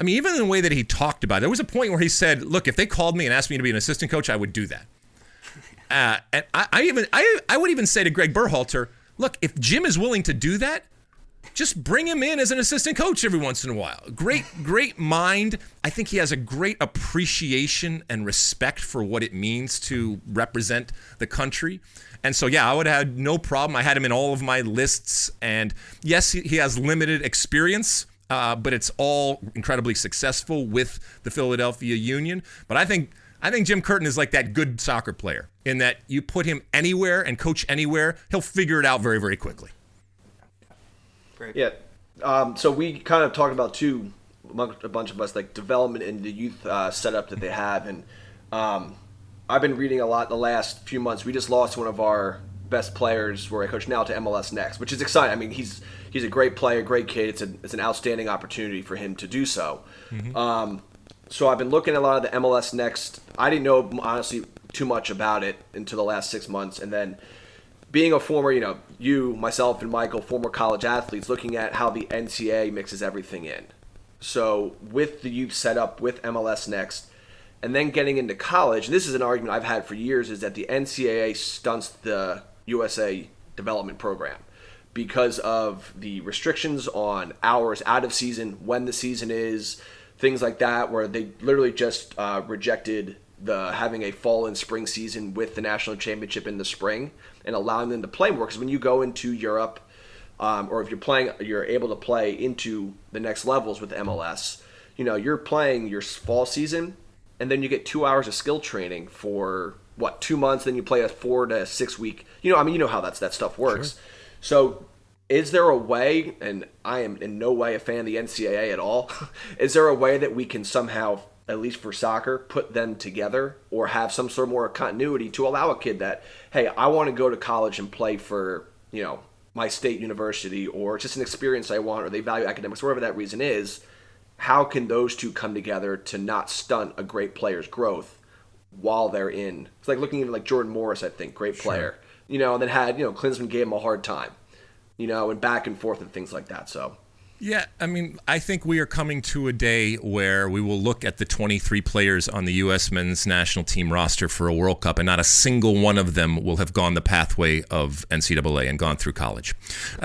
even in the way that he talked about it, there was a point where he said, look, if they called me and asked me to be an assistant coach, I would do that. And I would even say to Greg Berhalter, look, if Jim is willing to do that, just bring him in as an assistant coach every once in a while. Great mind. I think he has a great appreciation and respect for what it means to represent the country. And so, yeah, I would have had no problem. I had him in all of my lists. And yes, he has limited experience, but it's all incredibly successful with the Philadelphia Union. But I think Jim Curtin is like that good soccer player in that you put him anywhere and coach anywhere, he'll figure it out very, very quickly. Great. Yeah. So we kind of talked about too, a bunch of us, like development and the youth setup that they have, and I've been reading a lot the last few months. We just lost one of our best players, where I coach now, to MLS Next, which is exciting. He's a great player, great kid. It's an outstanding opportunity for him to do so. Mm-hmm. So I've been looking at a lot of the MLS Next. I didn't know, honestly, too much about it until the last 6 months, and then being a former, you, myself, and Michael, former college athletes, looking at how the NCAA mixes everything in. So with the youth setup with MLS Next, and then getting into college, and this is an argument I've had for years, is that the NCAA stunts the USA development program because of the restrictions on hours out of season, when the season is, things like that, where they literally just rejected the having a fall and spring season with the national championship in the spring and allowing them to play more. Because when you go into Europe, or if you're able to play into the next levels with MLS, you're playing your fall season, and then you get 2 hours of skill training for 2 months. Then you play a 4 to 6 week. You know how that stuff works. Sure. So, is there a way? And I am in no way a fan of the NCAA at all. Is there a way that we can somehow, at least for soccer, put them together or have some sort of more continuity to allow a kid that, hey, I want to go to college and play for my state university, or it's just an experience I want, or they value academics, whatever that reason is. How can those two come together to not stunt a great player's growth while they're in? It's like looking at Jordan Morris, I think, great player, and then had, Klinsmann gave him a hard time, and back and forth and things like that. So. Yeah, I mean, I think we are coming to a day where we will look at the 23 players on the U.S. men's national team roster for a World Cup, and not a single one of them will have gone the pathway of NCAA and gone through college.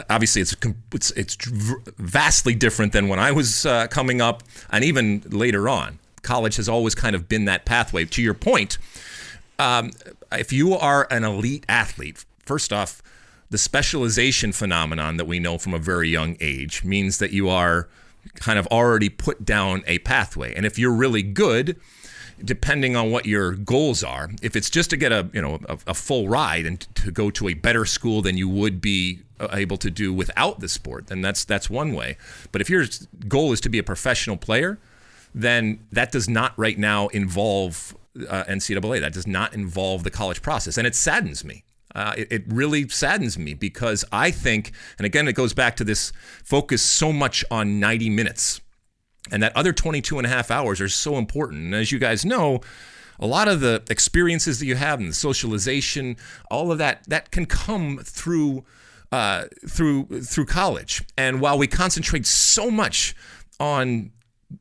Obviously, it's vastly different than when I was coming up, and even later on. College has always kind of been that pathway. To your point, if you are an elite athlete, first off, the specialization phenomenon that we know from a very young age means that you are kind of already put down a pathway. And if you're really good, depending on what your goals are, if it's just to get a full ride and to go to a better school than you would be able to do without the sport, then that's one way. But if your goal is to be a professional player, then that does not right now involve NCAA. That does not involve the college process. And it saddens me. It really saddens me because I think, and again, it goes back to this focus so much on 90 minutes, and that other 22 and a half hours are so important. And as you guys know, a lot of the experiences that you have and the socialization, all of that can come through college. And while we concentrate so much on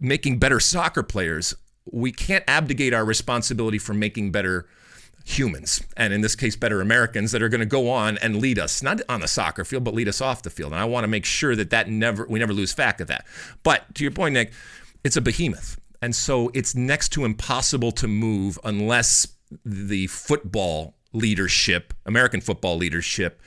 making better soccer players, we can't abdicate our responsibility for making better humans, and in this case, better Americans that are going to go on and lead us, not on the soccer field, but lead us off the field. And I want to make sure that we never lose track of that. But to your point, Nick, it's a behemoth. And so it's next to impossible to move unless the football leadership, American football leadership,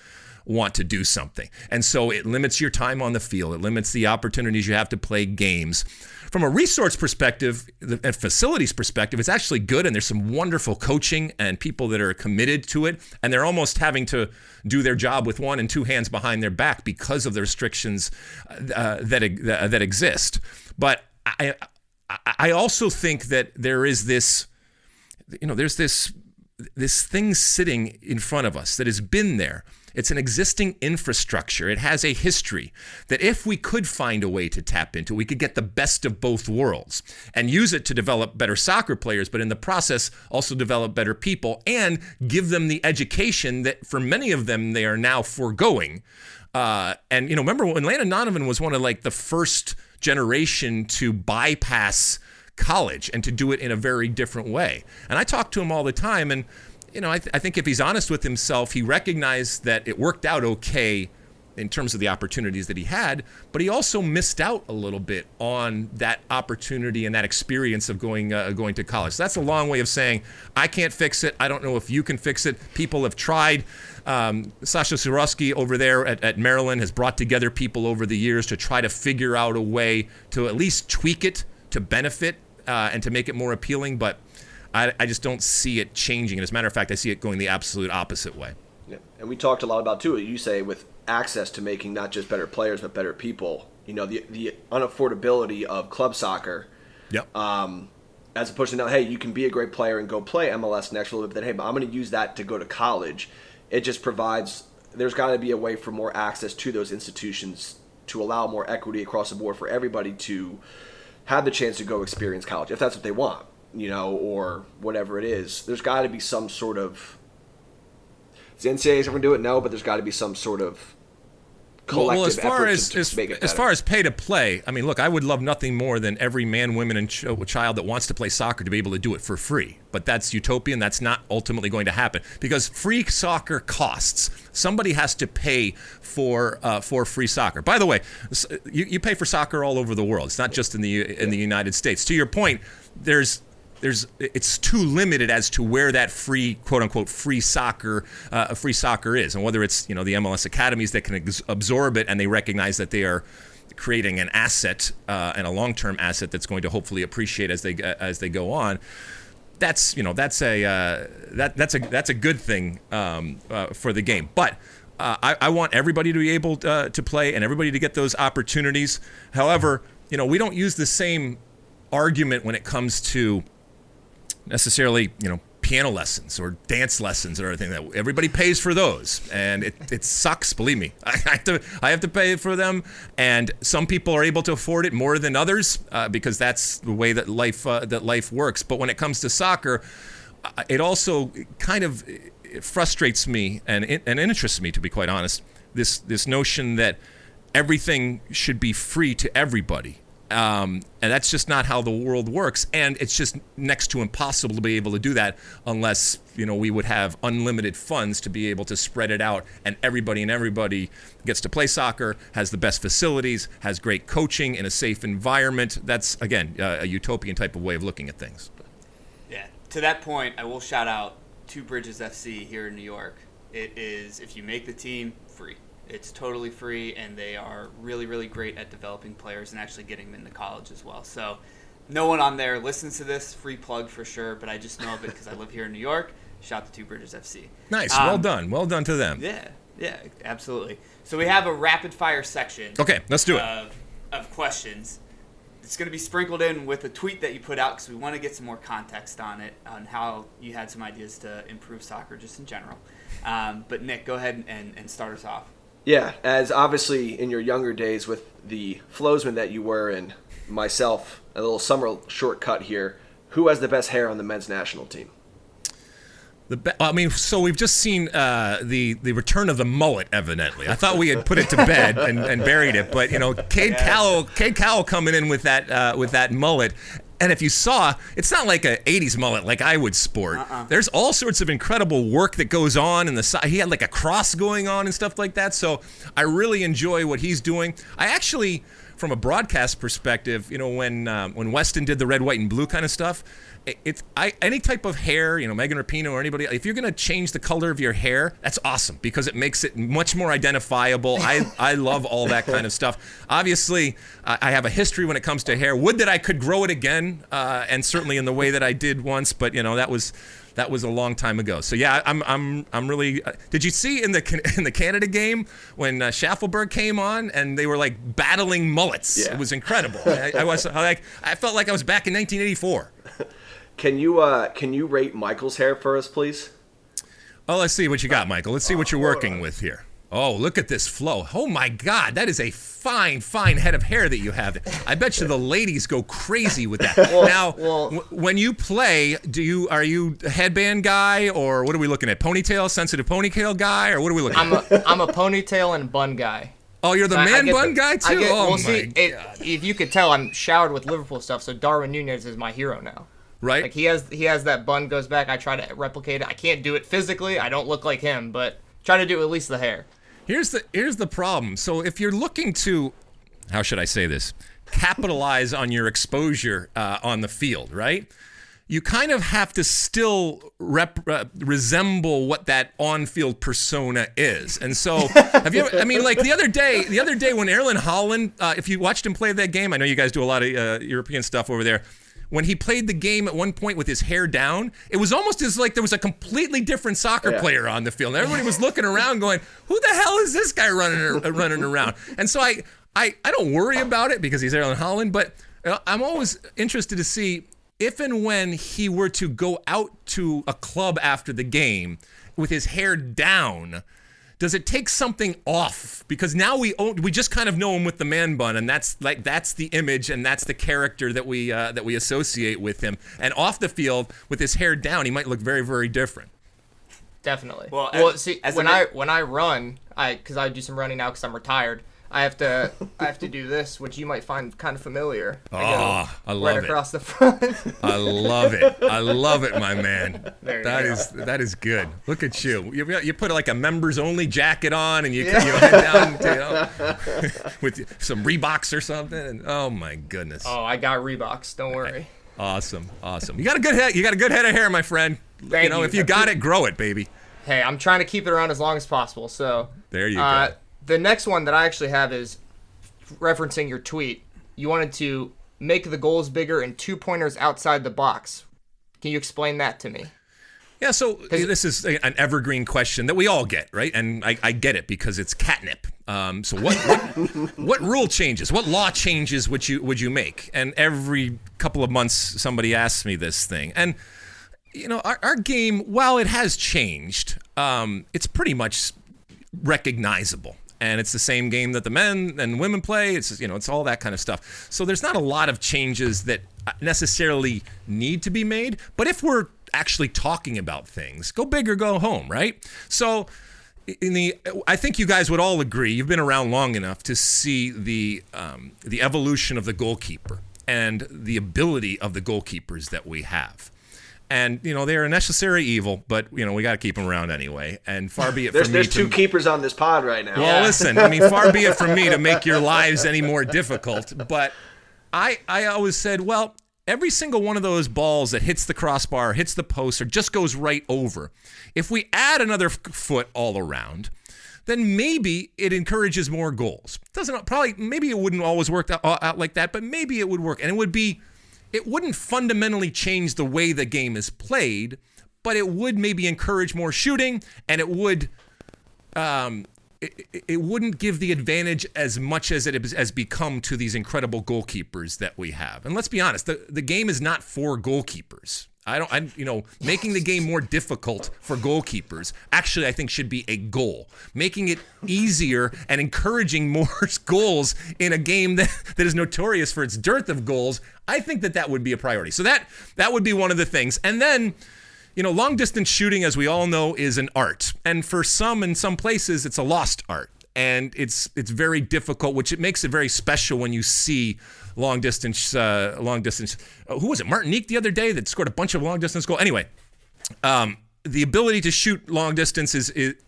want to do something. And so it limits your time on the field. It limits the opportunities you have to play games. From a resource perspective and facilities perspective, it's actually good, and there's some wonderful coaching and people that are committed to it, and they're almost having to do their job with one and two hands behind their back because of the restrictions that exist. But I also think that there is this, there's this thing sitting in front of us that has been there. It's an existing infrastructure. It has a history that if we could find a way to tap into, we could get the best of both worlds and use it to develop better soccer players, but in the process also develop better people and give them the education that for many of them they are now foregoing. And remember when Landon Donovan was one of the first generation to bypass college and to do it in a very different way. And I talk to him all the time, and I think if he's honest with himself, he recognized that it worked out okay in terms of the opportunities that he had, but he also missed out a little bit on that opportunity and that experience of going to college. So that's a long way of saying, I can't fix it. I don't know if you can fix it. People have tried. Sasha Surowski over there at Maryland has brought together people over the years to try to figure out a way to at least tweak it to benefit and to make it more appealing, but I just don't see it changing. And as a matter of fact, I see it going the absolute opposite way. Yeah. And we talked a lot about, too, you say, with access to making not just better players, but better people. The unaffordability of club soccer. Yep. As opposed to now, hey, you can be a great player and go play MLS next a little bit, but then, hey, but I'm going to use that to go to college. It just provides, there's got to be a way for more access to those institutions to allow more equity across the board for everybody to have the chance to go experience college, if that's what they want. Or whatever it is. There's got to be some sort of... Is the NCAA ever going to do it? No, but there's got to be some sort of collective as far effort as to make it better. as far as pay to play, I mean, look, I would love nothing more than every man, woman, and child that wants to play soccer to be able to do it for free. But that's utopian. That's not ultimately going to happen because free soccer costs. Somebody has to pay for free soccer. By the way, you pay for soccer all over the world. It's not just in the United States. To your point, it's too limited as to where that free, quote unquote, free soccer is, and whether it's the MLS academies that can absorb it and they recognize that they are creating an asset and a long-term asset that's going to hopefully appreciate as they go on. That's a good thing for the game, but. I want everybody to be able to play and everybody to get those opportunities. However, we don't use the same argument when it comes to necessarily, piano lessons or dance lessons or everything. That everybody pays for those, and it sucks. Believe me, I have to pay for them, and some people are able to afford it more than others because that's the way that life works. But when it comes to soccer, it also kind of frustrates me and interests me, to be quite honest. This notion that everything should be free to everybody. And that's just not how the world works, and it's just next to impossible to be able to do that unless we would have unlimited funds to be able to spread it out, and everybody gets to play soccer, has the best facilities, has great coaching in a safe environment. That's again a utopian type of way of looking at things. Yeah, to that point, I will shout out Two Bridges FC here in New York. It is, if you make the team, free. It's totally free, and they are really, really great at developing players and actually getting them into college as well. So no one on there listens to this. Free plug for sure, but I just know of it because I live here in New York. Shout to Two Bridges FC. Nice. Well done. Well done to them. Yeah, absolutely. So we have a rapid-fire section. Okay, let's do it. Of questions. It's going to be sprinkled in with a tweet that you put out because we want to get some more context on it, on how you had some ideas to improve soccer just in general. But Nick, go ahead and start us off. Yeah, as obviously in your younger days with the Flowsman that you were and myself, a little summer shortcut here, who has the best hair on the men's national team? So we've just seen the return of the mullet, evidently. I thought we had put it to bed and buried it, but Cade Cowell coming in with that mullet. And if you saw, it's not like a 80s mullet like I would sport. There's all sorts of incredible work that goes on in the side. He had like a cross going on and stuff like that. So I really enjoy what he's doing. I actually, from a broadcast perspective, when Weston did the red, white, and blue kind of stuff, any type of hair, Megan Rapinoe or anybody, if you're going to change the color of your hair, that's awesome because it makes it much more identifiable. I love all that kind of stuff. Obviously, I have a history when it comes to hair. Would that I could grow it again, and certainly in the way that I did once, but that was a long time ago. So yeah, I'm really. Did you see in the Canada game when Schaffelberg came on and they were like battling mullets? Yeah. It was incredible. I felt like I was back in 1984. Can you rate Michael's hair for us, please? Oh, let's see what you got, Michael. Let's see what you're working with here. Oh, look at this flow. Oh my God, that is a fine head of hair that you have. I bet you the ladies go crazy with that. When you play, are you a headband guy, or what are we looking at? Ponytail, sensitive ponytail guy, or what are we looking at? I'm a ponytail and bun guy. Oh, you're the bun guy too? God. If you could tell, I'm showered with Liverpool stuff, so Darwin Núñez is my hero now. Right. Like he has that bun goes back. I try to replicate it. I can't do it physically. I don't look like him, but try to do at least the hair. Here's the problem. So if you're looking to, how should I say this, capitalize on your exposure on the field, right? You kind of have to still resemble what that on-field persona is. And so, have you ever, like the other day when Erling Haaland, if you watched him play that game, I know you guys do a lot of European stuff over there. When he played the game at one point with his hair down, it was almost as like there was a completely different soccer player on the field. And everybody was looking around going, who the hell is this guy running around? And so I don't worry about it because he's Erling Haaland, but I'm always interested to see if and when he were to go out to a club after the game with his hair down, does it take something off? Because now we just kind of know him with the man bun, and that's the image and that's the character that we associate with him. And off the field with his hair down, he might look very, very different. Definitely. Well, see, as when a I run, because I do some running now because I'm retired. I have to do this, which you might find kind of familiar. I love right it. across the front. I love it. I love it, my man. There you That is good. Look at you. You put like a members only jacket on, and you head down with some Reeboks or something. And, oh my goodness. Oh, I got Reeboks. Don't worry. Awesome. You got a good head. You got a good head of hair, my friend. Thank you. If you got it, grow it, baby. Hey, I'm trying to keep it around as long as possible. So there you go. The next one that I actually have is referencing your tweet. You wanted to make the goals bigger and 2-pointers outside the box. Can you explain that to me? Yeah, so this is an evergreen question that we all get, right? And I get it because it's catnip. So what rule changes? What law changes would you make? And every couple of months somebody asks me this thing. And our game, while it has changed, it's pretty much recognizable. And it's the same game that the men and women play. It's all that kind of stuff. So there's not a lot of changes that necessarily need to be made. But if we're actually talking about things, go big or go home, right? So I think you guys would all agree, you've been around long enough to see the evolution of the goalkeeper and the ability of the goalkeepers that we have. And, they're a necessary evil, but, we got to keep them around anyway. And far be it from me There's two keepers on this pod right now. Well, listen, far be it from me to make your lives any more difficult. But I always said, well, every single one of those balls that hits the crossbar, hits the post, or just goes right over, if we add another foot all around, then maybe it encourages more goals. Maybe it wouldn't always work out like that, but maybe it would work. And it wouldn't fundamentally change the way the game is played, but it would maybe encourage more shooting, and it would it wouldn't give the advantage as much as it has become to these incredible goalkeepers that we have. And let's be honest, the game is not for goalkeepers. Making the game more difficult for goalkeepers actually I think should be a goal. Making it easier and encouraging more goals in a game that is notorious for its dearth of goals, I think that would be a priority. So that would be one of the things. And then, long distance shooting, as we all know, is an art. And for some, in some places, it's a lost art. And it's very difficult, which it makes it very special when you see long distance. Who was it? Martinique the other day that scored a bunch of long distance goals. Anyway, the ability to shoot long distance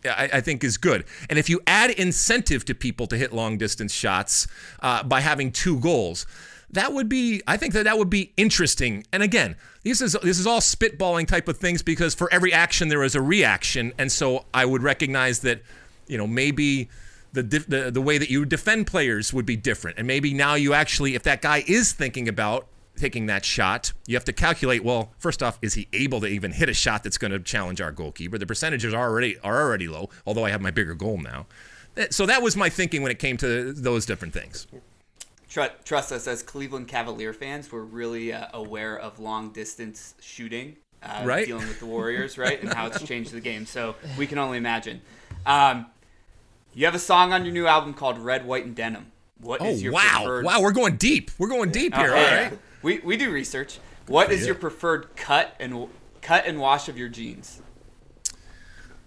I think is good. And if you add incentive to people to hit long distance shots by having 2 goals, I think that would be interesting. And again, this is all spitballing type of things because for every action there is a reaction, and so I would recognize that maybe the way that you defend players would be different. And maybe now you actually, if that guy is thinking about taking that shot, you have to calculate, well, first off, is he able to even hit a shot that's going to challenge our goalkeeper? The percentages are already low, although I have my bigger goal now. So that was my thinking when it came to those different things. Trust us, as Cleveland Cavalier fans, we're really aware of long-distance shooting, right? Dealing with the Warriors, right, and how it's changed the game. So we can only imagine. You have a song on your new album called Red, White, and Denim. What is your preferred... Wow, we're going deep. We're going deep here, all right? We do research. What is your preferred cut and wash of your jeans?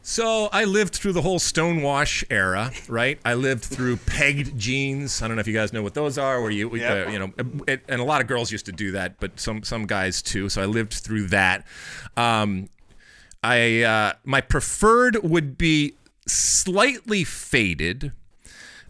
So I lived through the whole stonewash era, right? I lived through pegged jeans. I don't know if you guys know what those are, where and a lot of girls used to do that, but some guys too. So I lived through that. My preferred would be slightly faded.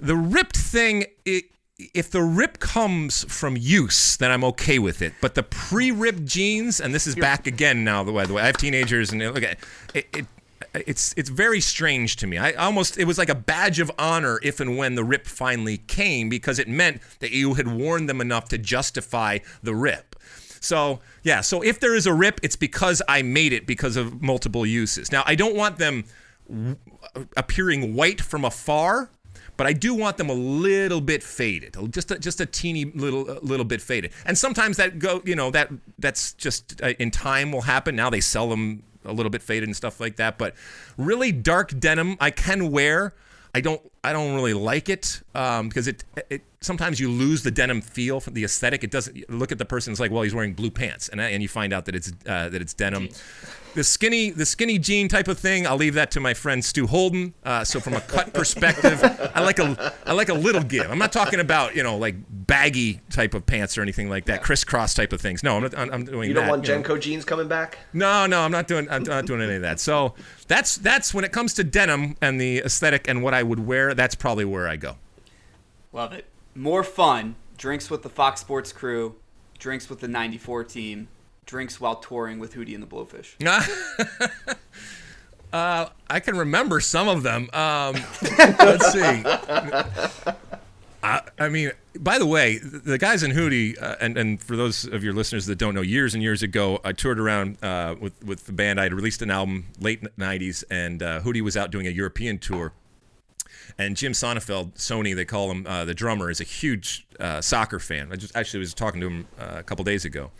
The ripped thing, if the rip comes from use, then I'm okay with it. But the pre-ripped jeans, and this is back again now, by the way, I have teenagers, and look at it. It's very strange to me. It was like a badge of honor if and when the rip finally came, because it meant that you had worn them enough to justify the rip. So if there is a rip, it's because I made it because of multiple uses. Now, I don't want them appearing white from afar, but I do want them a little bit faded, just a teeny little bit faded. And sometimes that's just in time will happen. Now they sell them a little bit faded and stuff like that. But really dark denim I can wear. I don't don't really like it because it sometimes you lose the denim feel from the aesthetic. It doesn't you look at the person. It's like, well, he's wearing blue pants, and you find out that it's denim. Jeez. The skinny jean type of thing, I'll leave that to my friend Stu Holden. So from a cut perspective, I like a little give. I'm not talking about like baggy type of pants or anything like that, crisscross type of things. No, I'm doing that. You don't want Genko jeans coming back? No, I'm not doing any of that. So that's when it comes to denim and the aesthetic and what I would wear. That's probably where I go. Love it. More fun. Drinks with the Fox Sports crew. Drinks with the 94 team. Drinks while touring with Hootie and the Blowfish. I can remember some of them. Let's see. I mean, by the way, the guys in Hootie, and for those of your listeners that don't know, years and years ago, I toured around with the band. I had released an album late 90s, and Hootie was out doing a European tour. And Jim Sonnefeld, Sony, they call him the drummer, is a huge soccer fan. I just actually was talking to him a couple days ago.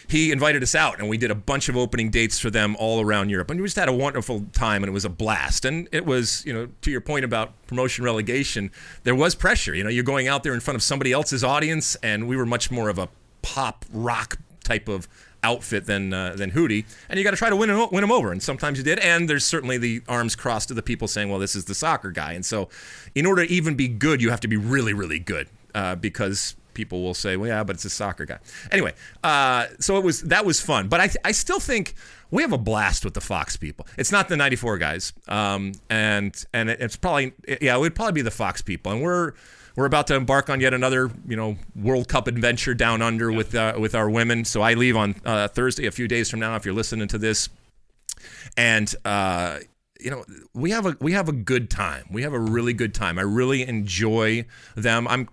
He invited us out, and we did a bunch of opening dates for them all around Europe. And we just had a wonderful time, and it was a blast. And it was, to your point about promotion relegation, there was pressure. You're going out there in front of somebody else's audience, and we were much more of a pop rock type of outfit than Hootie. And you got to try to win them over, and sometimes you did. And there's certainly the arms crossed to the people saying, well, this is the soccer guy. And so in order to even be good, you have to be really, really good because people will say, well, yeah, but it's a soccer guy. Anyway, so that was fun. But I still think we have a blast with the Fox people. It's not the 94 guys. And it's probably, it would probably be the Fox people. And we're about to embark on yet another, World Cup adventure down under with our women. So I leave on Thursday, a few days from now, if you're listening to this. And, we have a good time. We have a really good time. I really enjoy them. I'm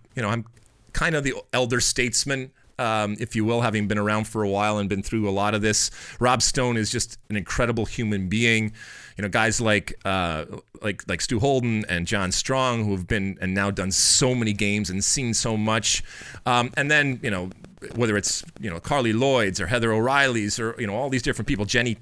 kind of the elder statesman, if you will, having been around for a while and been through a lot of this. Rob Stone is just an incredible human being. Guys like Stu Holden and John Strong, who have been and now done so many games and seen so much. And then, whether it's, Carly Lloyd's or Heather O'Reilly's or, all these different people, Jenny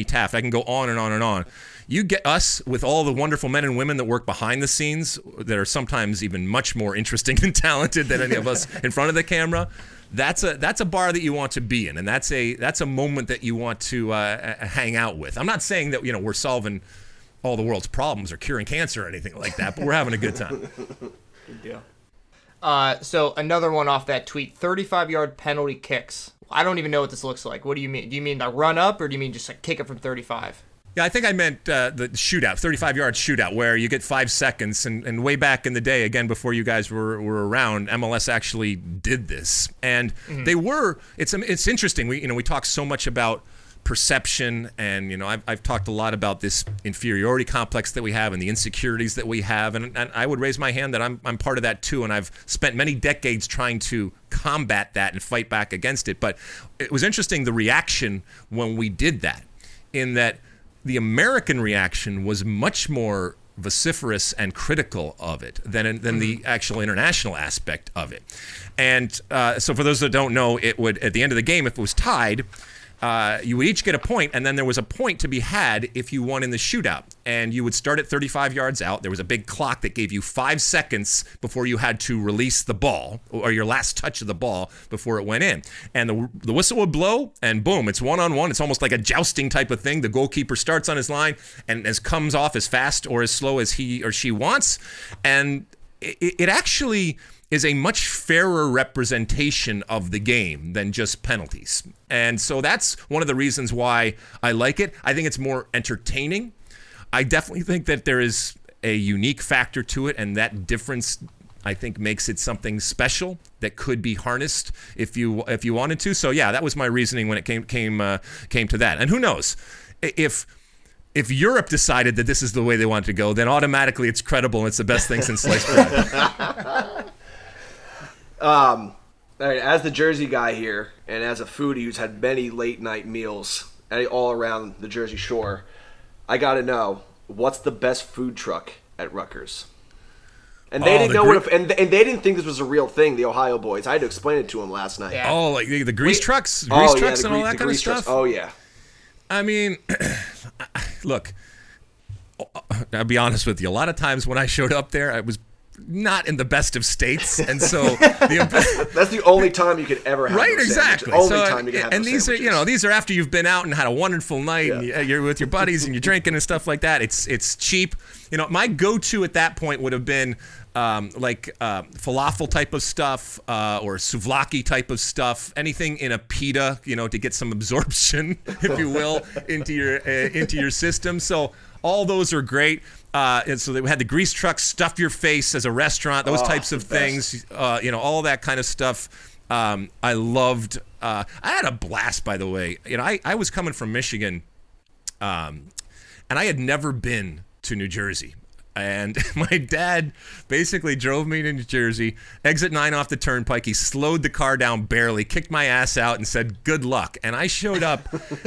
Taft, I can go on and on and on. You get us with all the wonderful men and women that work behind the scenes that are sometimes even much more interesting and talented than any of us in front of the camera. That's a bar that you want to be in, and that's a moment that you want to hang out with. I'm not saying that we're solving all the world's problems or curing cancer or anything like that, but we're having a good time. Good deal. So another one off that tweet, 35-yard penalty kicks. I don't even know what this looks like. What do you mean? Do you mean a run up, or do you mean just kick it from 35? Yeah, I think I meant the shootout, 35-yard shootout, where you get 5 seconds. And way back in the day, again, before you guys were around, MLS actually did this. And they were, it's interesting. We talk so much about perception, and I've talked a lot about this inferiority complex that we have and the insecurities that we have, and I would raise my hand that I'm part of that too, and I've spent many decades trying to combat that and fight back against it. But it was interesting, the reaction when we did that, in that the American reaction was much more vociferous and critical of it than the actual international aspect of it. And so for those that don't know, it would, at the end of the game, if it was tied, you would each get a point, and then there was a point to be had if you won in the shootout. And you would start at 35 yards out. There was a big clock that gave you 5 seconds before you had to release the ball, or your last touch of the ball before it went in. And the whistle would blow, and boom, it's one-on-one. It's almost like a jousting type of thing. The goalkeeper starts on his line and comes off as fast or as slow as he or she wants. And it actually is a much fairer representation of the game than just penalties. And so that's one of the reasons why I like it. I think it's more entertaining. I definitely think that there is a unique factor to it, and that difference, I think, makes it something special that could be harnessed if you wanted to. So yeah, that was my reasoning when it came to that. And who knows, if Europe decided that this is the way they wanted to go, then automatically it's credible and it's the best thing since sliced bread. All right, as the Jersey guy here, and as a foodie who's had many late night meals all around the Jersey Shore, I gotta know, what's the best food truck at Rutgers? And they didn't know and they didn't think this was a real thing. The Ohio boys, I had to explain it to them last night. Yeah. Oh, like the grease trucks, and all that kind of stuff. Oh yeah. I mean, look, I'll be honest with you. A lot of times when I showed up there, I was not in the best of states, and so that's the only time you could ever have right, those exactly. Only time you can have and those these sandwiches. are these are after you've been out and had a wonderful night, and you're with your buddies and you're drinking and stuff like that. It's cheap. My go-to at that point would have been falafel type of stuff or souvlaki type of stuff, anything in a pita, to get some absorption, if you will, into your system. So all those are great. And so they had the grease truck, stuff your face as a restaurant, those types of things, all that kind of stuff. I loved. I had a blast, by the way. I was coming from Michigan, and I had never been to New Jersey. And my dad basically drove me to New Jersey, exit 9 off the turnpike. He slowed the car down barely, kicked my ass out, and said, "Good luck." And I showed up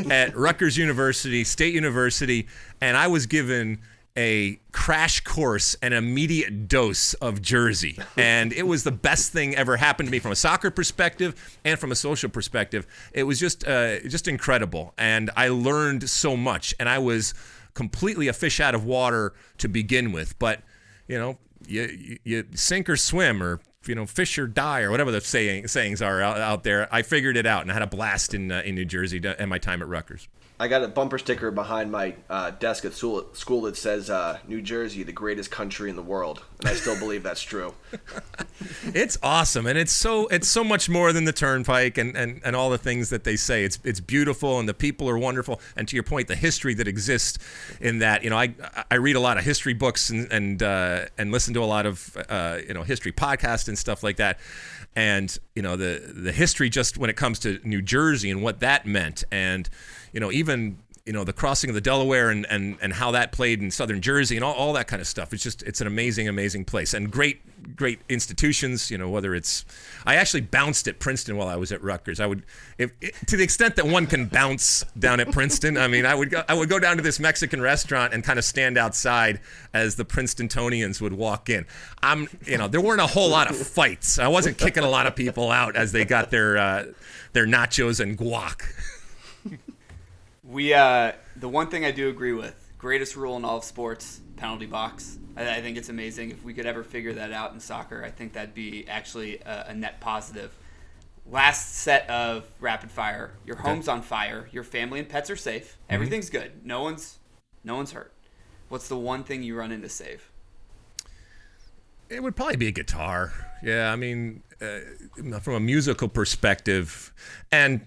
at Rutgers University, State University, and I was given a crash course, an immediate dose of Jersey. And it was the best thing ever happened to me from a soccer perspective and from a social perspective. It was just incredible. And I learned so much. And I was completely a fish out of water to begin with. But, you sink or swim, or fish or die, or whatever the sayings are out there. I figured it out, and I had a blast in New Jersey and my time at Rutgers. I got a bumper sticker behind my desk at school that says New Jersey, the greatest country in the world, and I still believe that's true. It's awesome, and it's so much more than the turnpike and all the things that they say. It's beautiful, and the people are wonderful, and to your point, the history that exists in that. I read a lot of history books and listen to a lot of history podcasts and stuff like that. And the history, just when it comes to New Jersey and what that meant, and even the crossing of the Delaware and how that played in southern Jersey and all that kind of stuff. It's an amazing place, and great institutions. Whether it's, I actually bounced at Princeton while I was at Rutgers. I would, to the extent that one can bounce down at Princeton. I mean, I would go down to this Mexican restaurant and kind of stand outside as the Princetonians would walk in. There weren't a whole lot of fights. I wasn't kicking a lot of people out as they got their nachos and guac. The one thing I do agree with, greatest rule in all of sports, penalty box. I think it's amazing. If we could ever figure that out in soccer, I think that'd be actually a net positive. Last set of rapid fire. Your home's on fire. Your family and pets are safe. Everything's good. No one's hurt. What's the one thing you run in to save? It would probably be a guitar. Yeah, I mean, from a musical perspective, and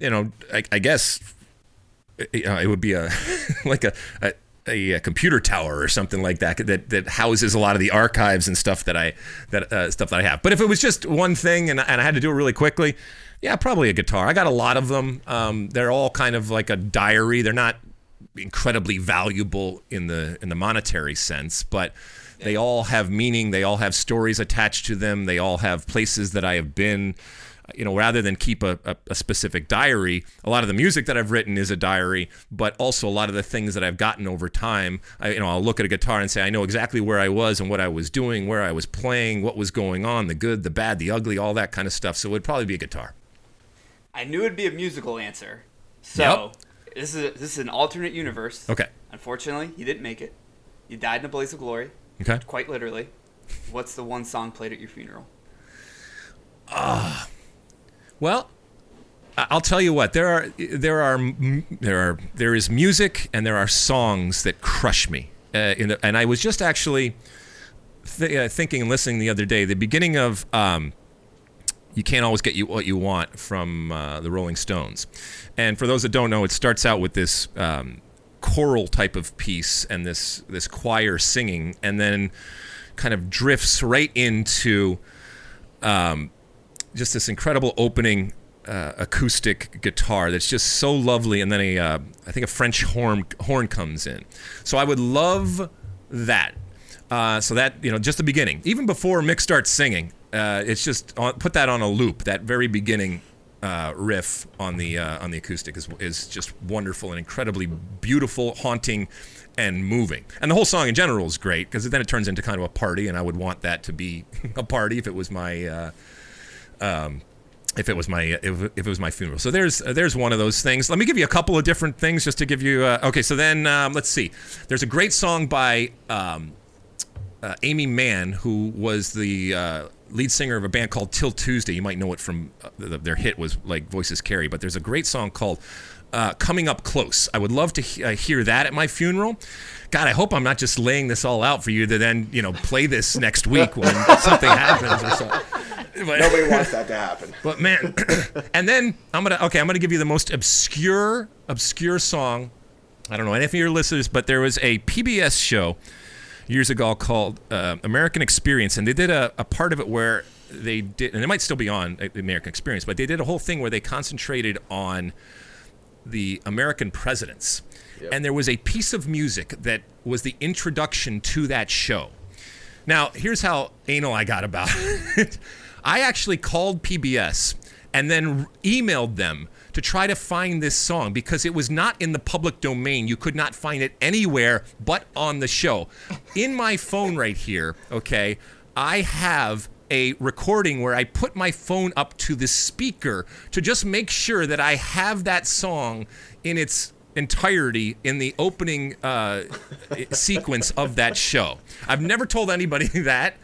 I guess it would be a computer tower or something like that houses a lot of the archives and stuff that I have. But if it was just one thing and I had to do it really quickly, yeah, probably a guitar. I got a lot of them. They're all kind of like a diary. They're not incredibly valuable in the monetary sense, but they all have meaning. They all have stories attached to them. They all have places that I have been. Rather than keep a specific diary, a lot of the music that I've written is a diary, but also a lot of the things that I've gotten over time. I'll look at a guitar and say, I know exactly where I was and what I was doing, where I was playing, what was going on, the good, the bad, the ugly, all that kind of stuff. So it would probably be a guitar. I knew it'd be a musical answer. So this is an alternate universe. Okay. Unfortunately, you didn't make it. You died in a blaze of glory. Okay. Quite literally. What's the one song played at your funeral? Well, I'll tell you what. There is music and there are songs that crush me. And I was just actually thinking and listening the other day. The beginning of "You Can't Always Get What You Want" from the Rolling Stones. And for those that don't know, it starts out with this choral type of piece and this choir singing, and then kind of drifts right into just this incredible opening acoustic guitar that's just so lovely, and then I think a French horn comes in. So I would love that. So that, just the beginning, even before Mick starts singing, it's just put that on a loop. That very beginning riff on the acoustic is just wonderful and incredibly beautiful, haunting, and moving. And the whole song in general is great because then it turns into kind of a party, and I would want that to be a party if it was my if it was my funeral. So there's one of those things. Let me give you a couple of different things just to give you. Okay, so then let's see. There's a great song by Amy Mann, who was the lead singer of a band called Till Tuesday. You might know it from their hit was like Voices Carry, but there's a great song called Coming Up Close. I would love to hear that at my funeral. God, I hope I'm not just laying this all out for you to then, play this next week when something happens or something. But, nobody wants that to happen. But man, and then I'm gonna give you the most obscure song. I don't know any of your listeners, but there was a PBS show years ago called American Experience, and they did a part of it where they did, and it might still be on American Experience, but they did a whole thing where they concentrated on the American presidents. Yep. And there was a piece of music that was the introduction to that show. Now, here's how anal I got about it. I actually called PBS and then emailed them to try to find this song because it was not in the public domain. You could not find it anywhere but on the show. In my phone right here, okay, I have a recording where I put my phone up to the speaker to just make sure that I have that song in its entirety in the opening sequence of that show. I've never told anybody that.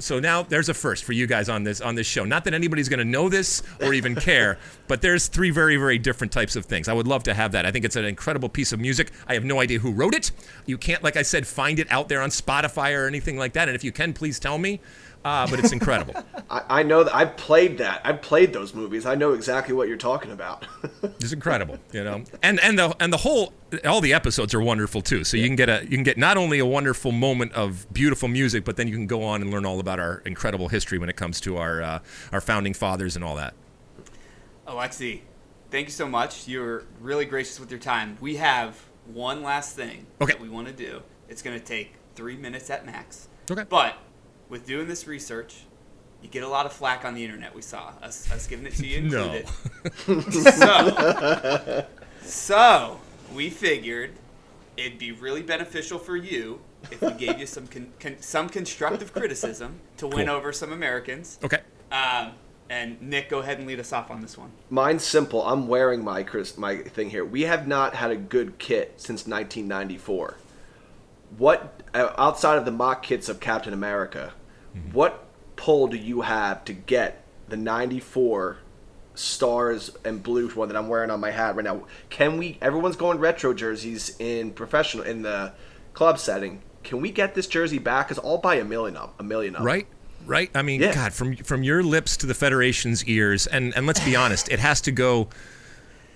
So now there's a first for you guys on this show. Not that anybody's going to know this or even care, but there's 3 very, very different types of things. I would love to have that. I think it's an incredible piece of music. I have no idea who wrote it. You can't, like I said, find it out there on Spotify or anything like that. And if you can, please tell me. But it's incredible. I know that I've played that. I've played those movies. I know exactly what you're talking about. It's incredible, And the whole, all the episodes are wonderful too. So you can get not only a wonderful moment of beautiful music, but then you can go on and learn all about our incredible history when it comes to our founding fathers and all that. Alexi, thank you so much. You're really gracious with your time. We have one last thing that we want to do. It's going to take 3 minutes at max. Okay. But with doing this research, you get a lot of flack on the internet. We saw us giving it to you included. No. So we figured it'd be really beneficial for you if we gave you some constructive criticism to win over some Americans. Okay. And Nick, go ahead and lead us off on this one. Mine's simple. I'm wearing my thing here. We have not had a good kit since 1994. What, outside of the mock kits of Captain America, what pull do you have to get the 94 stars and blue one that I'm wearing on my hat right now? Everyone's going retro jerseys in the club setting. Can we get this jersey back? Because I'll buy a million of them. Right. I mean, God, from your lips to the Federation's ears, and let's be honest, it has to go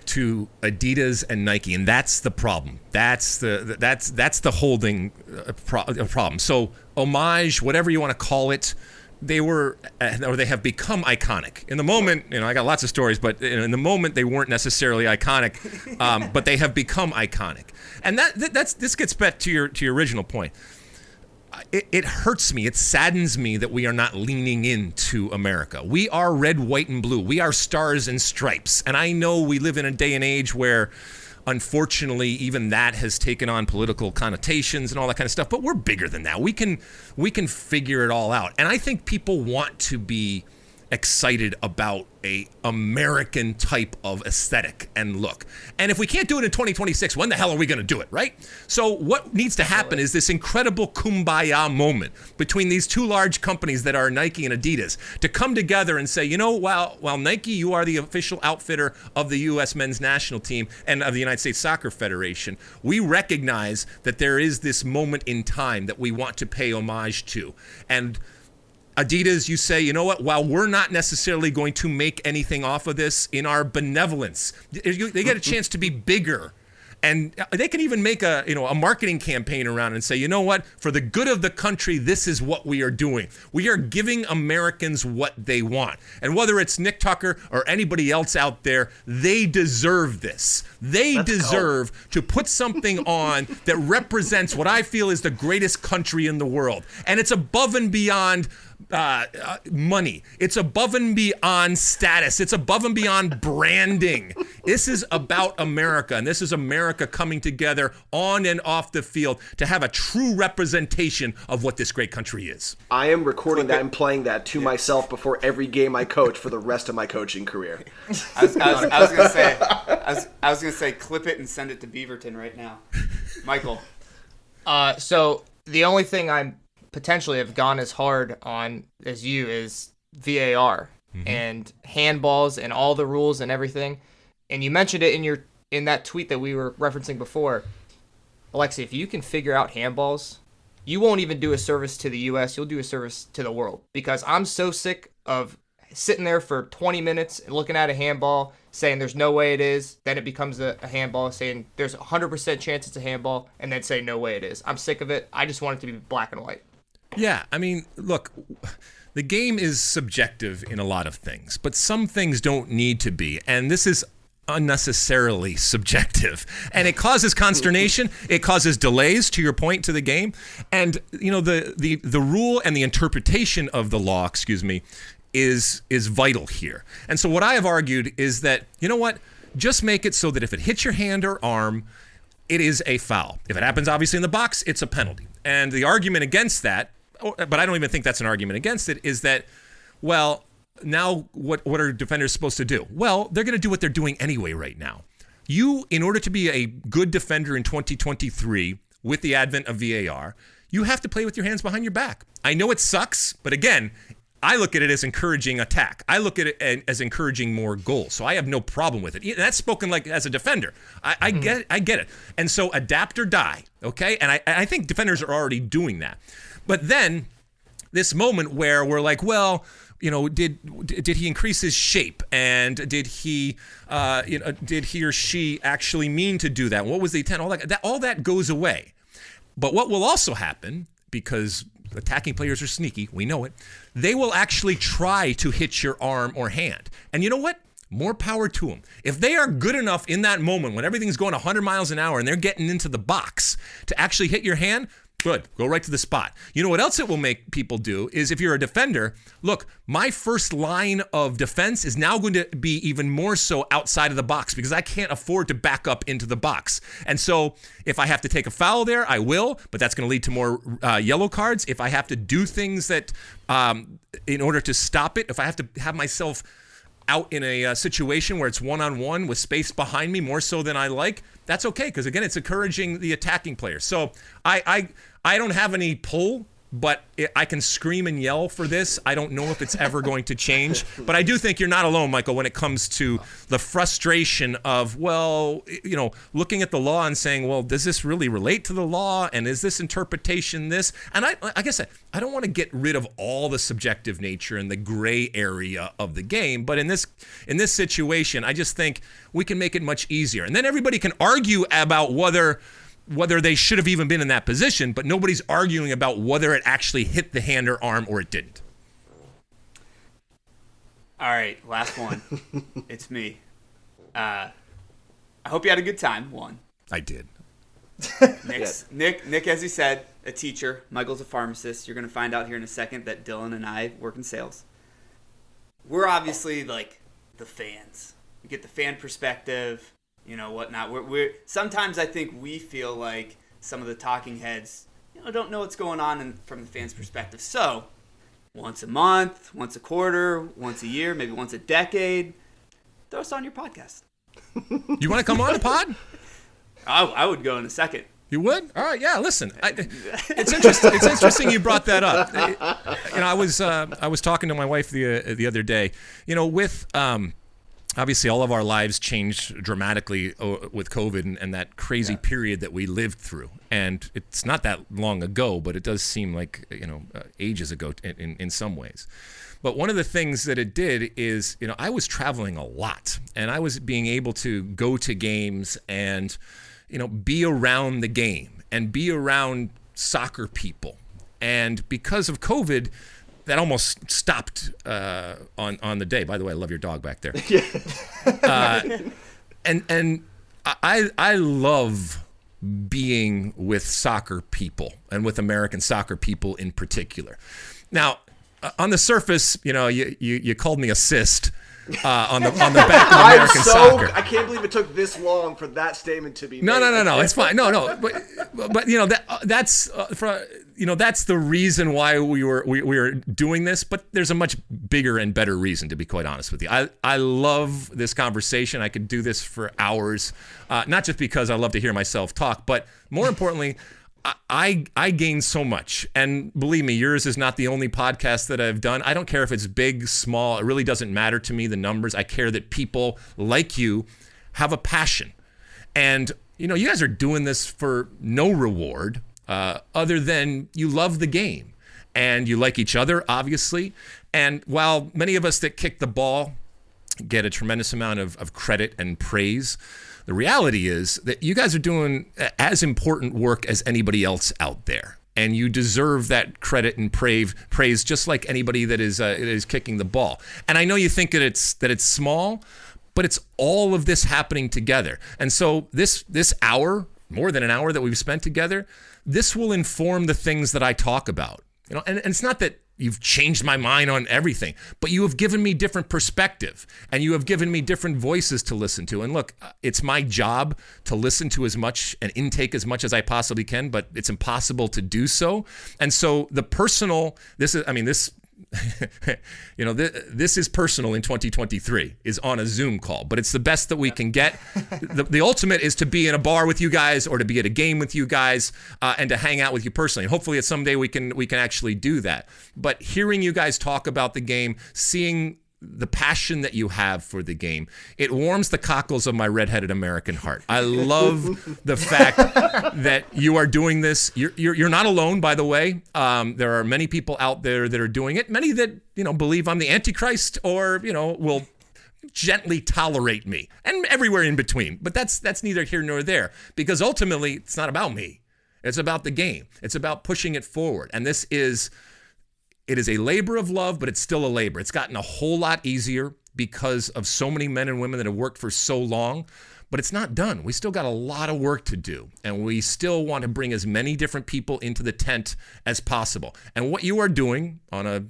to Adidas and Nike, and that's the problem. That's the holding problem. So homage, whatever you want to call it, they have become iconic. In the moment, I got lots of stories, but in the moment they weren't necessarily iconic, but they have become iconic. And this gets back to your original point. It hurts me. It saddens me that we are not leaning into America. We are red, white, and blue. We are stars and stripes. And I know we live in a day and age where, unfortunately, even that has taken on political connotations and all that kind of stuff. But we're bigger than that. We can figure it all out. And I think people want to be excited about a American type of aesthetic and look. And if we can't do it in 2026, when the hell are we going to do it, right? So what needs to happen is this incredible kumbaya moment between these two large companies that are Nike and Adidas to come together and say, while Nike, you are the official outfitter of the U.S. men's national team and of the United States Soccer Federation, we recognize that there is this moment in time that we want to pay homage to. And Adidas, you say, while we're not necessarily going to make anything off of this, in our benevolence, they get a chance to be bigger. And they can even make a marketing campaign around and say, for the good of the country, this is what we are doing. We are giving Americans what they want. And whether it's Nick Tucker or anybody else out there, they deserve this. They deserve to put something on that represents what I feel is the greatest country in the world. And it's above and beyond money. It's above and beyond status. It's above and beyond branding. This is about America, and this is America coming together on and off the field to have a true representation of what this great country is. I am recording that and playing that to myself before every game I coach for the rest of my coaching career. I was gonna say, clip it and send it to Beaverton right now. Michael. So the only thing I potentially have gone as hard on as you is VAR and handballs and all the rules and everything. And you mentioned it in that tweet that we were referencing before. Alexi, if you can figure out handballs, you won't even do a service to the U.S. You'll do a service to the world, because I'm so sick of sitting there for 20 minutes and looking at a handball saying there's no way it is, then it becomes a handball, saying there's a 100% chance it's a handball, and then say no way it is. I'm sick of it. I just want it to be black and white. Yeah, I mean, look, the game is subjective in a lot of things, but some things don't need to be, and this is unnecessarily subjective, and it causes consternation. It causes delays, to your point, to the game, and the rule and the interpretation of the law, is vital here. And so what I have argued is that, you know what, just make it so that if it hits your hand or arm, it is a foul. If it happens obviously in the box, it's a penalty. And the argument against that, but I don't even think that's an argument against it, is that, well, now what are defenders supposed to do? Well, they're going to do what they're doing anyway right now. You, in order to be a good defender in 2023 with the advent of VAR, you have to play with your hands behind your back. I know it sucks, but again, I look at it as encouraging attack. I look at it as encouraging more goals. So I have no problem with it. And that's spoken like as a defender. I get it. And so adapt or die, okay? And I think defenders are already doing that. But then this moment where we're like, well, did he increase his shape, and did he or she actually mean to do that? What was the intent? All that goes away. But what will also happen, because attacking players are sneaky, we know it, they will actually try to hit your arm or hand. And you know what? More power to them. If they are good enough in that moment when everything's going 100 miles an hour and they're getting into the box to actually hit your hand, good. Go right to the spot. You know what else it will make people do is, if you're a defender, look, my first line of defense is now going to be even more so outside of the box, because I can't afford to back up into the box. And so if I have to take a foul there, I will, but that's going to lead to more yellow cards. If I have to do things that in order to stop it, if I have to have myself out in a situation where it's one-on-one with space behind me more so than I like, that's okay, because again, it's encouraging the attacking player. So I don't have any pull, but I can scream and yell for this. I don't know if it's ever going to change, but I do think you're not alone, Michael, when it comes to the frustration of, well, looking at the law and saying, well, does this really relate to the law? And is this interpretation this? And I guess I don't want to get rid of all the subjective nature and the gray area of the game, but in this situation, I just think we can make it much easier. And then everybody can argue about whether they should have even been in that position, but nobody's arguing about whether it actually hit the hand or arm or it didn't. All right, last one. It's me. I hope you had a good time. One. I did. Nick, as he said, a teacher. Michael's a pharmacist. You're going to find out here in a second that Dylan and I work in sales. We're obviously like the fans. We get the fan perspective. Whatnot. We're sometimes I think we feel like some of the talking heads, don't know what's going on from the fans' perspective. So, once a month, once a quarter, once a year, maybe once a decade, throw us on your podcast. You want to come on the pod? I would go in a second. You would? All right. Yeah. Listen, it's interesting. It's interesting you brought that up. I was talking to my wife the other day. With obviously, all of our lives changed dramatically with COVID and that crazy period that we lived through. And it's not that long ago, but it does seem like, ages ago in some ways. But one of the things that it did is, I was traveling a lot, and I was being able to go to games and, be around the game and be around soccer people. And because of COVID, that almost stopped on the day. By the way, I love your dog back there. And I love being with soccer people and with American soccer people in particular. Now, on the surface, you called me a cyst on the back of American soccer. I can't believe it took this long for that statement to be made. No. It's fine. No. But that's that's the reason why we were doing this. But there's a much bigger and better reason, to be quite honest with you. I love this conversation. I could do this for hours, not just because I love to hear myself talk, but more importantly, I gain so much. And believe me, yours is not the only podcast that I've done. I don't care if it's big, small. It really doesn't matter to me, the numbers. I care that people like you have a passion. And, you guys are doing this for no reward other than you love the game. And you like each other, obviously. And while many of us that kick the ball get a tremendous amount of credit and praise, the reality is that you guys are doing as important work as anybody else out there, and you deserve that credit and praise just like anybody that is kicking the ball. And I know you think that it's small, but it's all of this happening together. And so this hour, more than an hour that we've spent together, this will inform the things that I talk about. And it's not that you've changed my mind on everything, but you have given me different perspective, and you have given me different voices to listen to. And look, it's my job to listen to as much and intake as much as I possibly can, but it's impossible to do so. And so the personal, this is personal in 2023 is on a Zoom call, but it's the best that we can get. The ultimate is to be in a bar with you guys, or to be at a game with you guys, and to hang out with you personally. And hopefully someday we can actually do that. But hearing you guys talk about the game, seeing the passion that you have for the game, it warms the cockles of my redheaded American heart. I love the fact that you are doing this. You're not alone, by the way. There are many people out there that are doing it. Many that believe I'm the Antichrist, or will gently tolerate me, and everywhere in between. But that's neither here nor there, because ultimately it's not about me. It's about the game. It's about pushing it forward. And it is a labor of love, but it's still a labor. It's gotten a whole lot easier because of so many men and women that have worked for so long, but it's not done. We still got a lot of work to do, and we still want to bring as many different people into the tent as possible. And what you are doing on a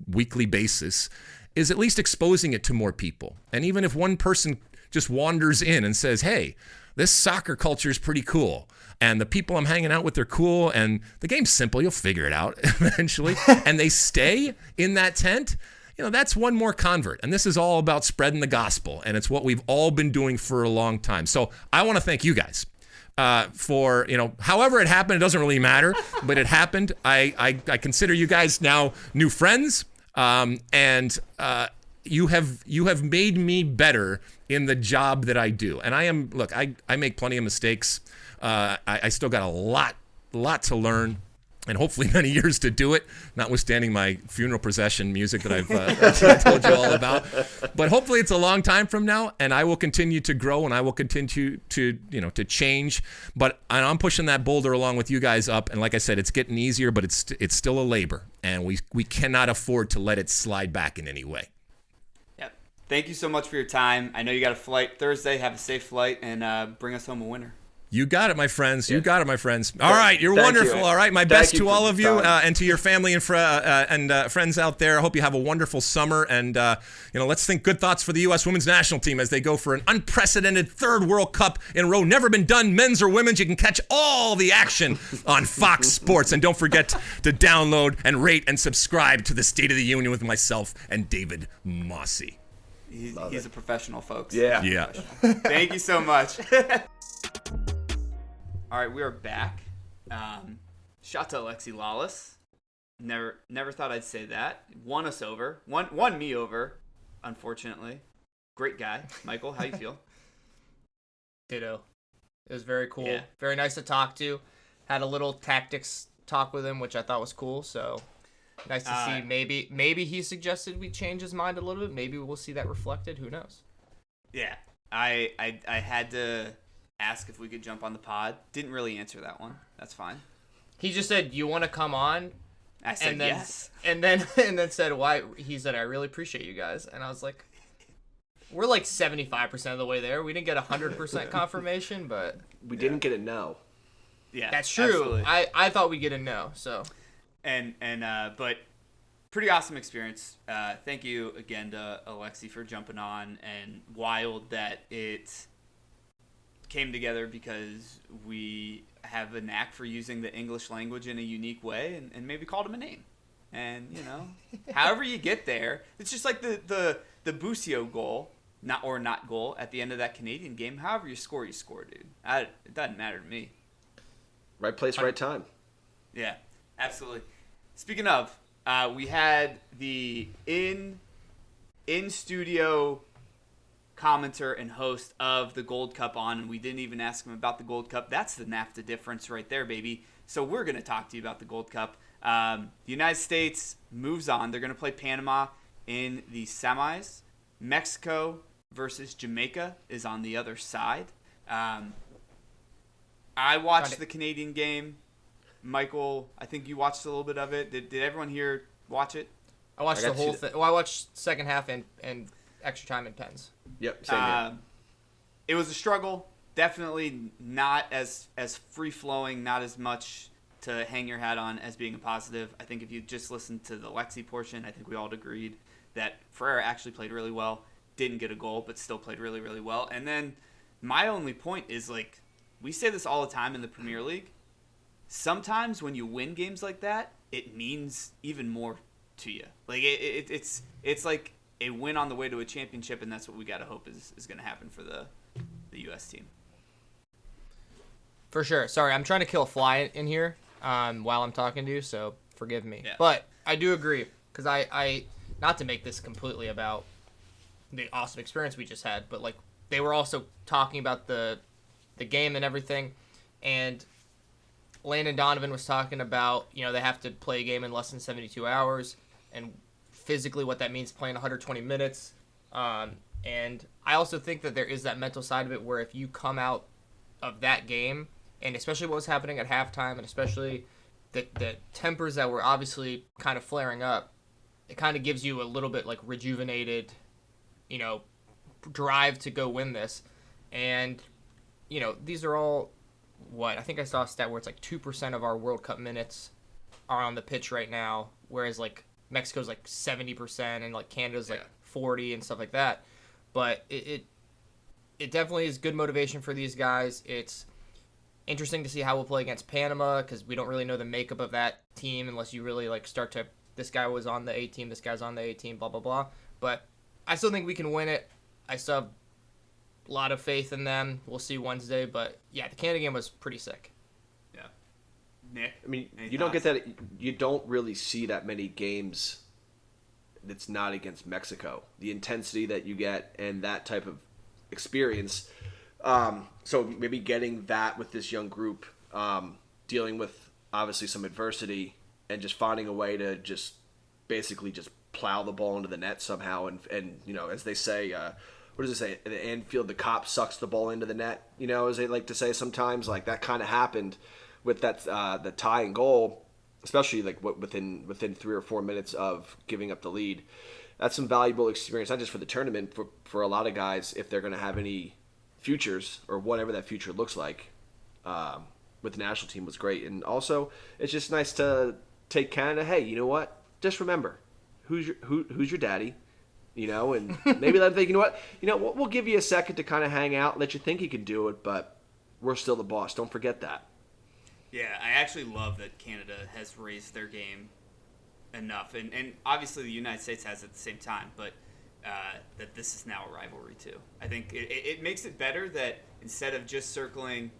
weekly basis is at least exposing it to more people. And even if one person just wanders in and says, hey, this soccer culture is pretty cool, and the people I'm hanging out with are cool, and the game's simple, you'll figure it out eventually, and they stay in that tent, that's one more convert. And this is all about spreading the gospel, and it's what we've all been doing for a long time. So I want to thank you guys for, however it happened. It doesn't really matter, but it happened. I consider you guys now new friends, and you have made me better in the job that I do. And I make plenty of mistakes. I still got a lot to learn, and hopefully many years to do it, notwithstanding my funeral procession music that I've told you all about. But hopefully it's a long time from now, and I will continue to grow, and I will continue to change. But I'm pushing that boulder along with you guys up, and like I said, it's getting easier, but it's still a labor, and we cannot afford to let it slide back in any way. Yep. Thank you so much for your time. I know you got a flight Thursday. Have a safe flight, and bring us home a winner. You got it, my friends. You got it, my friends. All right, you're wonderful. All right, my best to all of you, and to your family and friends out there. I hope you have a wonderful summer, and let's think good thoughts for the U.S. Women's National Team as they go for an unprecedented third World Cup in a row, never been done, men's or women's. You can catch all the action on Fox Sports, and don't forget to download and rate and subscribe to the State of the Union with myself and David Mossy. He's a professional, folks. Yeah. Thank you so much. All right, we are back. Shout to Alexi Lalas. Never thought I'd say that. Won us over. Won me over, unfortunately. Great guy. Michael, how you feel? Ditto. It was very cool. Yeah. Very nice to talk to. Had a little tactics talk with him, which I thought was cool. So nice to see. Maybe he suggested we change his mind a little bit. Maybe we'll see that reflected. Who knows? Yeah. I had to ask if we could jump on the pod. Didn't really answer that one. That's fine. He just said, "You want to come on?" I said yes. And then said, "Why?" He said, "I really appreciate you guys." And I was like, "We're like 75% of the way there. We didn't get 100% confirmation, but we didn't get a no." Yeah, that's true. Absolutely. I thought we'd get a no. So, but pretty awesome experience. Thank you again to Alexi for jumping on, and wild that it came together because we have a knack for using the English language in a unique way, and maybe called him a name. And, you know, however you get there, it's just like the Busio goal, not goal, at the end of that Canadian game. However you score, dude. It doesn't matter to me. Right place, right time. Yeah, absolutely. Speaking of, we had the in-studio commenter and host of the Gold Cup on, and we didn't even ask him about the Gold Cup. That's the NAFTA difference right there, baby. So we're going to talk to you about the Gold Cup. The United States moves on. They're going to play Panama in the semis. Mexico versus Jamaica is on the other side. I watched the Canadian game. Michael, I think you watched a little bit of it. Did everyone here watch it? I watched the whole thing. Well, I watched second half and extra time and pens. Yep, same here. It was a struggle. Definitely not as free-flowing, not as much to hang your hat on as being a positive. I think if you just listened to the Alexi portion, I think we all agreed that Feirreira actually played really well. Didn't get a goal, but still played really, really well. And then my only point is, like, we say this all the time in the Premier League. Sometimes when you win games like that, it means even more to you. Like, it's like a win on the way to a championship, and that's what we got to hope is going to happen for the U.S. team. For sure. Sorry, I'm trying to kill a fly in here while I'm talking to you, so forgive me. Yeah. But I do agree, because I not to make this completely about the awesome experience we just had, but like they were also talking about the game and everything, and Landon Donovan was talking about, you know, they have to play a game in less than 72 hours, and physically what that means playing 120 minutes. And I also think that there is that mental side of it where if you come out of that game, and especially what was happening at halftime, and especially the tempers that were obviously kind of flaring up, it kind of gives you a little bit like rejuvenated, you know, drive to go win this. And, you know, these are all, what, I think I saw a stat where it's like 2% of our World Cup minutes are on the pitch right now, whereas like Mexico's like 70% and like Canada's like 40 and stuff like that. But it definitely is good motivation for these guys. It's interesting to see how we'll play against Panama, because we don't really know the makeup of that team unless you really like start to, this guy was on the A team, this guy's on the A team, blah, blah, blah. But I still think we can win it. I still have a lot of faith in them. We'll see Wednesday. But yeah, the Canada game was pretty sick. Yeah. Nick? I mean, any you don't thoughts? get that. You don't really see that many games that's not against Mexico. The intensity that you get and that type of experience. So maybe getting that with this young group, dealing with obviously some adversity and just finding a way to just basically just plow the ball into the net somehow. And you know, as they say, what does it say? At the Anfield, the cop sucks the ball into the net. You know, as they like to say sometimes, like that kind of happened with that the tying goal, especially like within 3 or 4 minutes of giving up the lead. That's some valuable experience, not just for the tournament, for a lot of guys if they're going to have any futures or whatever that future looks like. With the national team was great, and also it's just nice to take Canada. Hey, you know what? Just remember, who's your daddy, you know, and maybe let them think, you know what, we'll give you a second to kind of hang out, let you think you can do it, but we're still the boss. Don't forget that. Yeah, I actually love that Canada has raised their game enough, and obviously the United States has at the same time, but that this is now a rivalry too. I think it makes it better that instead of just circling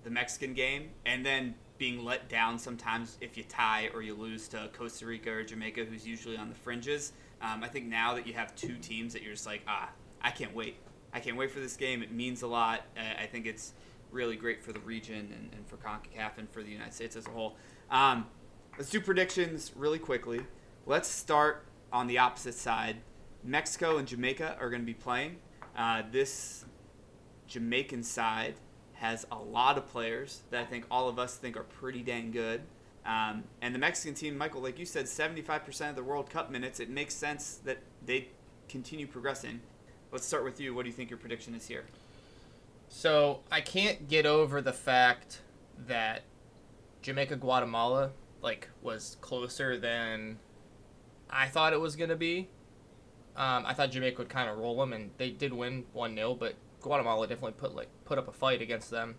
the Mexican game and then being let down sometimes if you tie or you lose to Costa Rica or Jamaica, who's usually on the fringes, I think now that you have two teams that you're just like, I can't wait. I can't wait for this game. It means a lot. I think it's really great for the region and for CONCACAF and for the United States as a whole. Let's do predictions really quickly. Let's start on the opposite side. Mexico and Jamaica are going to be playing. This Jamaican side has a lot of players that I think all of us think are pretty dang good. And the Mexican team, Michael, like you said, 75% of the World Cup minutes. It makes sense that they continue progressing. Let's start with you. What do you think your prediction is here? So I can't get over the fact that Jamaica-Guatemala like was closer than I thought it was going to be. I thought Jamaica would kind of roll them, and they did win 1-0, but Guatemala definitely put up a fight against them.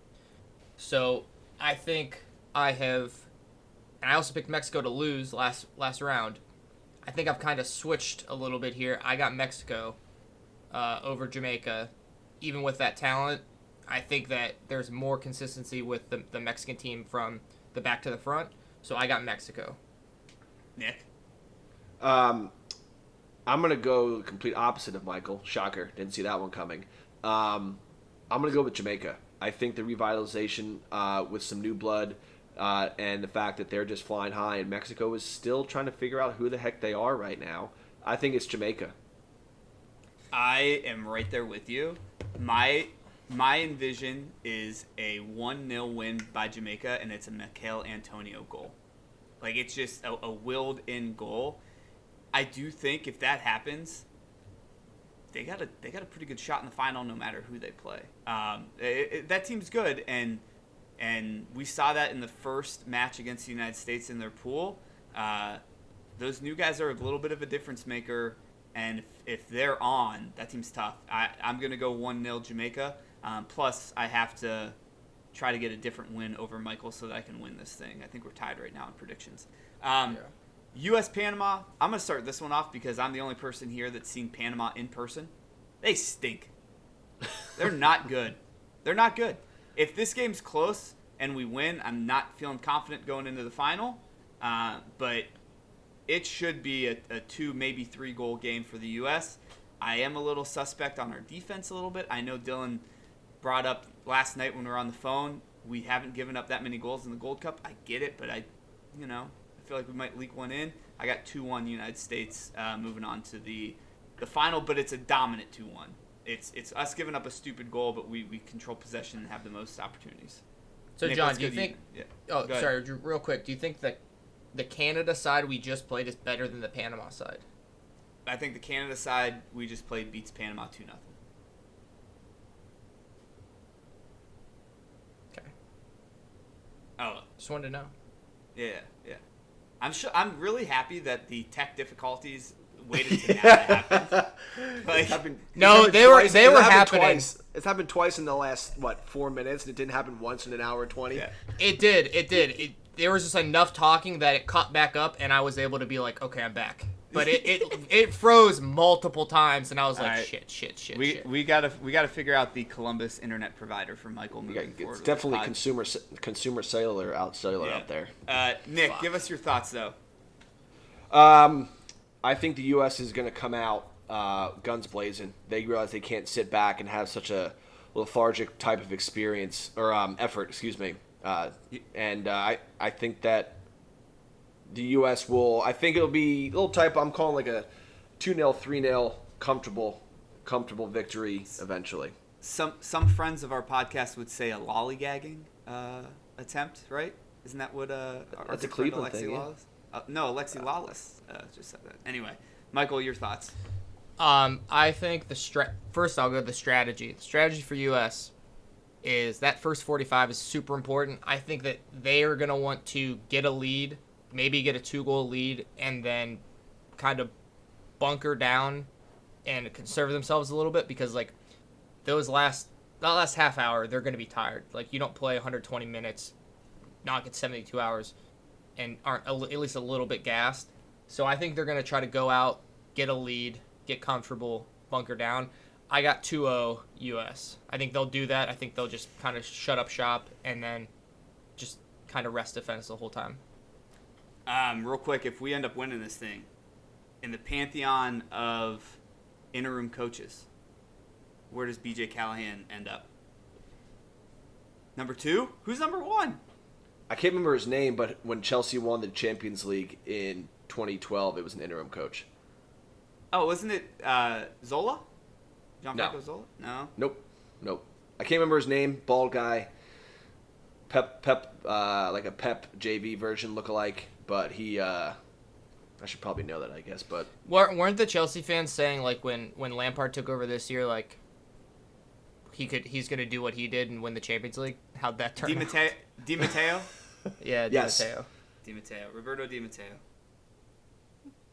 So I think I also picked Mexico to lose last round. I think I've kind of switched a little bit here. I got Mexico over Jamaica. Even with that talent, I think that there's more consistency with the Mexican team from the back to the front. So I got Mexico. Nick? I'm going to go the complete opposite of Michael. Shocker. Didn't see that one coming. I'm going to go with Jamaica. I think the revitalization with some new blood and the fact that they're just flying high, and Mexico is still trying to figure out who the heck they are right now. I think it's Jamaica. I am right there with you. My envision is a 1-0 win by Jamaica, and it's a Mikel Antonio goal. Like, it's just a willed-in goal. I do think if that happens, they got a pretty good shot in the final, no matter who they play. That team's good, and we saw that in the first match against the United States in their pool. Those new guys are a little bit of a difference maker, and if they're on, that team's tough. I'm going to go 1-0 Jamaica. Plus, I have to try to get a different win over Michael so that I can win this thing. I think we're tied right now in predictions. U.S.-Panama, I'm going to start this one off because I'm the only person here that's seen Panama in person. They stink. They're not good. They're not good. If this game's close and we win, I'm not feeling confident going into the final. But it should be a 2, maybe 3 goal game for the U.S. I am a little suspect on our defense a little bit. I know Dylan brought up last night when we were on the phone, we haven't given up that many goals in the Gold Cup. I get it, but I feel like we might leak one in. I got 2-1 United States moving on to the final, but it's a dominant 2-1. It's us giving up a stupid goal, but we control possession and have the most opportunities. So, Nick, John, do you think... Yeah. Oh, sorry, real quick. Do you think that the Canada side we just played is better than the Panama side? I think the Canada side we just played beats Panama 2-0. Okay. Oh. Just wanted to know. Yeah. I'm really happy that the tech difficulties waited to now to happen. They were happening. Twice. It's happened twice in the last 4 minutes, and it didn't happen once in an hour 20. Yeah. It did. There was just enough talking that it caught back up, and I was able to be like, okay, I'm back. But it froze multiple times, and I was like, right. shit. We gotta figure out the Columbus internet provider for Michael moving forward. It's definitely consumer cellular out there. Nick, give us your thoughts though. I think the U.S. is going to come out guns blazing. They realize they can't sit back and have such a lethargic type of experience or effort. Excuse me. And I think that the U.S. will. I think it'll be a little type. I'm calling like a 2-0, 3-0 comfortable victory eventually. Some friends of our podcast would say a lollygagging attempt, right? Isn't that what that's a Cleveland Alexi thing? Lalas? No, Alexi Lalas just said that. Anyway, Michael, your thoughts? I think first I'll go to the strategy. The strategy for U.S. is that first 45 is super important. I think that they are going to want to get a lead, maybe get a 2-goal lead, and then kind of bunker down and conserve themselves a little bit because, like, that last half hour, they're going to be tired. Like, you don't play 120 minutes, not get 72 hours, and aren't at least a little bit gassed. So I think they're going to try to go out, get a lead, get comfortable, bunker down. I got 2-0 U.S. I think they'll do that. I think they'll just kind of shut up shop and then just kind of rest defense the whole time. Real quick, if we end up winning this thing, in the pantheon of interim coaches, where does B.J. Callahan end up? Number 2? Who's number 1? I can't remember his name, but when Chelsea won the Champions League in 2012, it was an interim coach. Oh, wasn't it Zola? Gianfranco No. Zola? No. Nope. I can't remember his name. Bald guy. Pep, like a Pep JV version lookalike, but he. I should probably know that, I guess, but weren't the Chelsea fans saying like when Lampard took over this year, like he's gonna do what he did and win the Champions League? How'd that turn out? Di Matteo? Yeah, Di Yes. Matteo. Di Matteo. Roberto Di Matteo.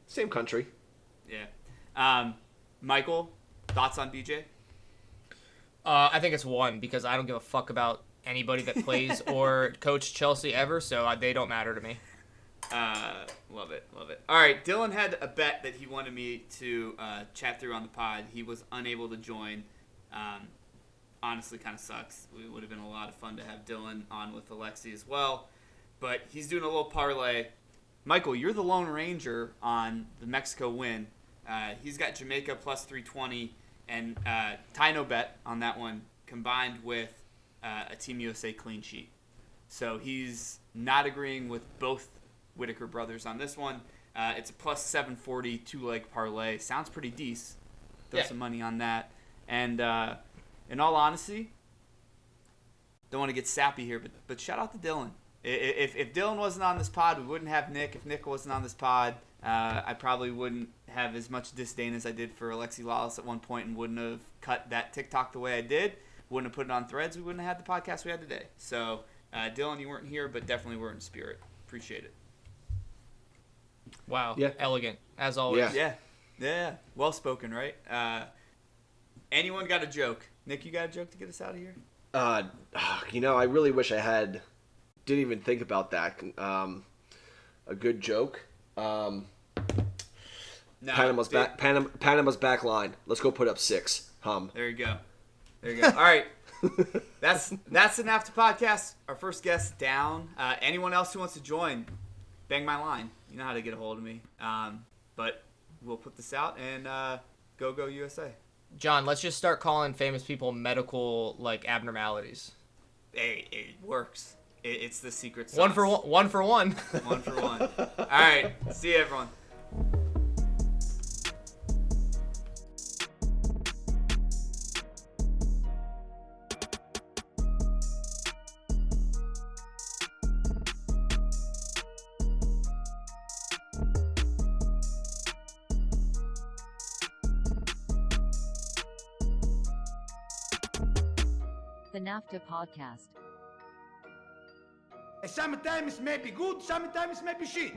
Same country. Yeah. Michael, thoughts on BJ? I think it's 1 because I don't give a fuck about anybody that plays or coach Chelsea ever, so they don't matter to me. Love it. All right, Dylan had a bet that he wanted me to chat through on the pod. He was unable to join. Honestly, kind of sucks. It would have been a lot of fun to have Dylan on with Alexi as well. But he's doing a little parlay. Michael, you're the Lone Ranger on the Mexico win. He's got Jamaica plus 320 and tie no bet on that one combined with a Team USA clean sheet. So he's not agreeing with both Whitaker brothers on this one. It's a plus 740 two-leg parlay. Sounds pretty decent. Throw some money on that. And in all honesty, don't want to get sappy here, but shout out to Dylan. If Dylan wasn't on this pod, we wouldn't have Nick. If Nick wasn't on this pod, I probably wouldn't have as much disdain as I did for Alexi Lalas at one point and wouldn't have cut that TikTok the way I did. Wouldn't have put it on Threads. We wouldn't have had the podcast we had today. So, Dylan, you weren't here, but definitely were in spirit. Appreciate it. Wow. Yeah. Elegant, as always. Yeah. Well spoken, right? Anyone got a joke? Nick, you got a joke to get us out of here? I really wish I had. Didn't even think about that. A good joke. No, Panama's back line. Let's go put up 6. There you go. All right. That's the NAFTA podcast. Our first guest down. Anyone else who wants to join, bang my line. You know how to get a hold of me. But we'll put this out and go USA. John, let's just start calling famous people medical abnormalities. Hey, it works. It's the secret sauce. One for one. 1 for 1. All right. See you, everyone. The NAFTA podcast. Sometimes maybe good, sometimes maybe shit.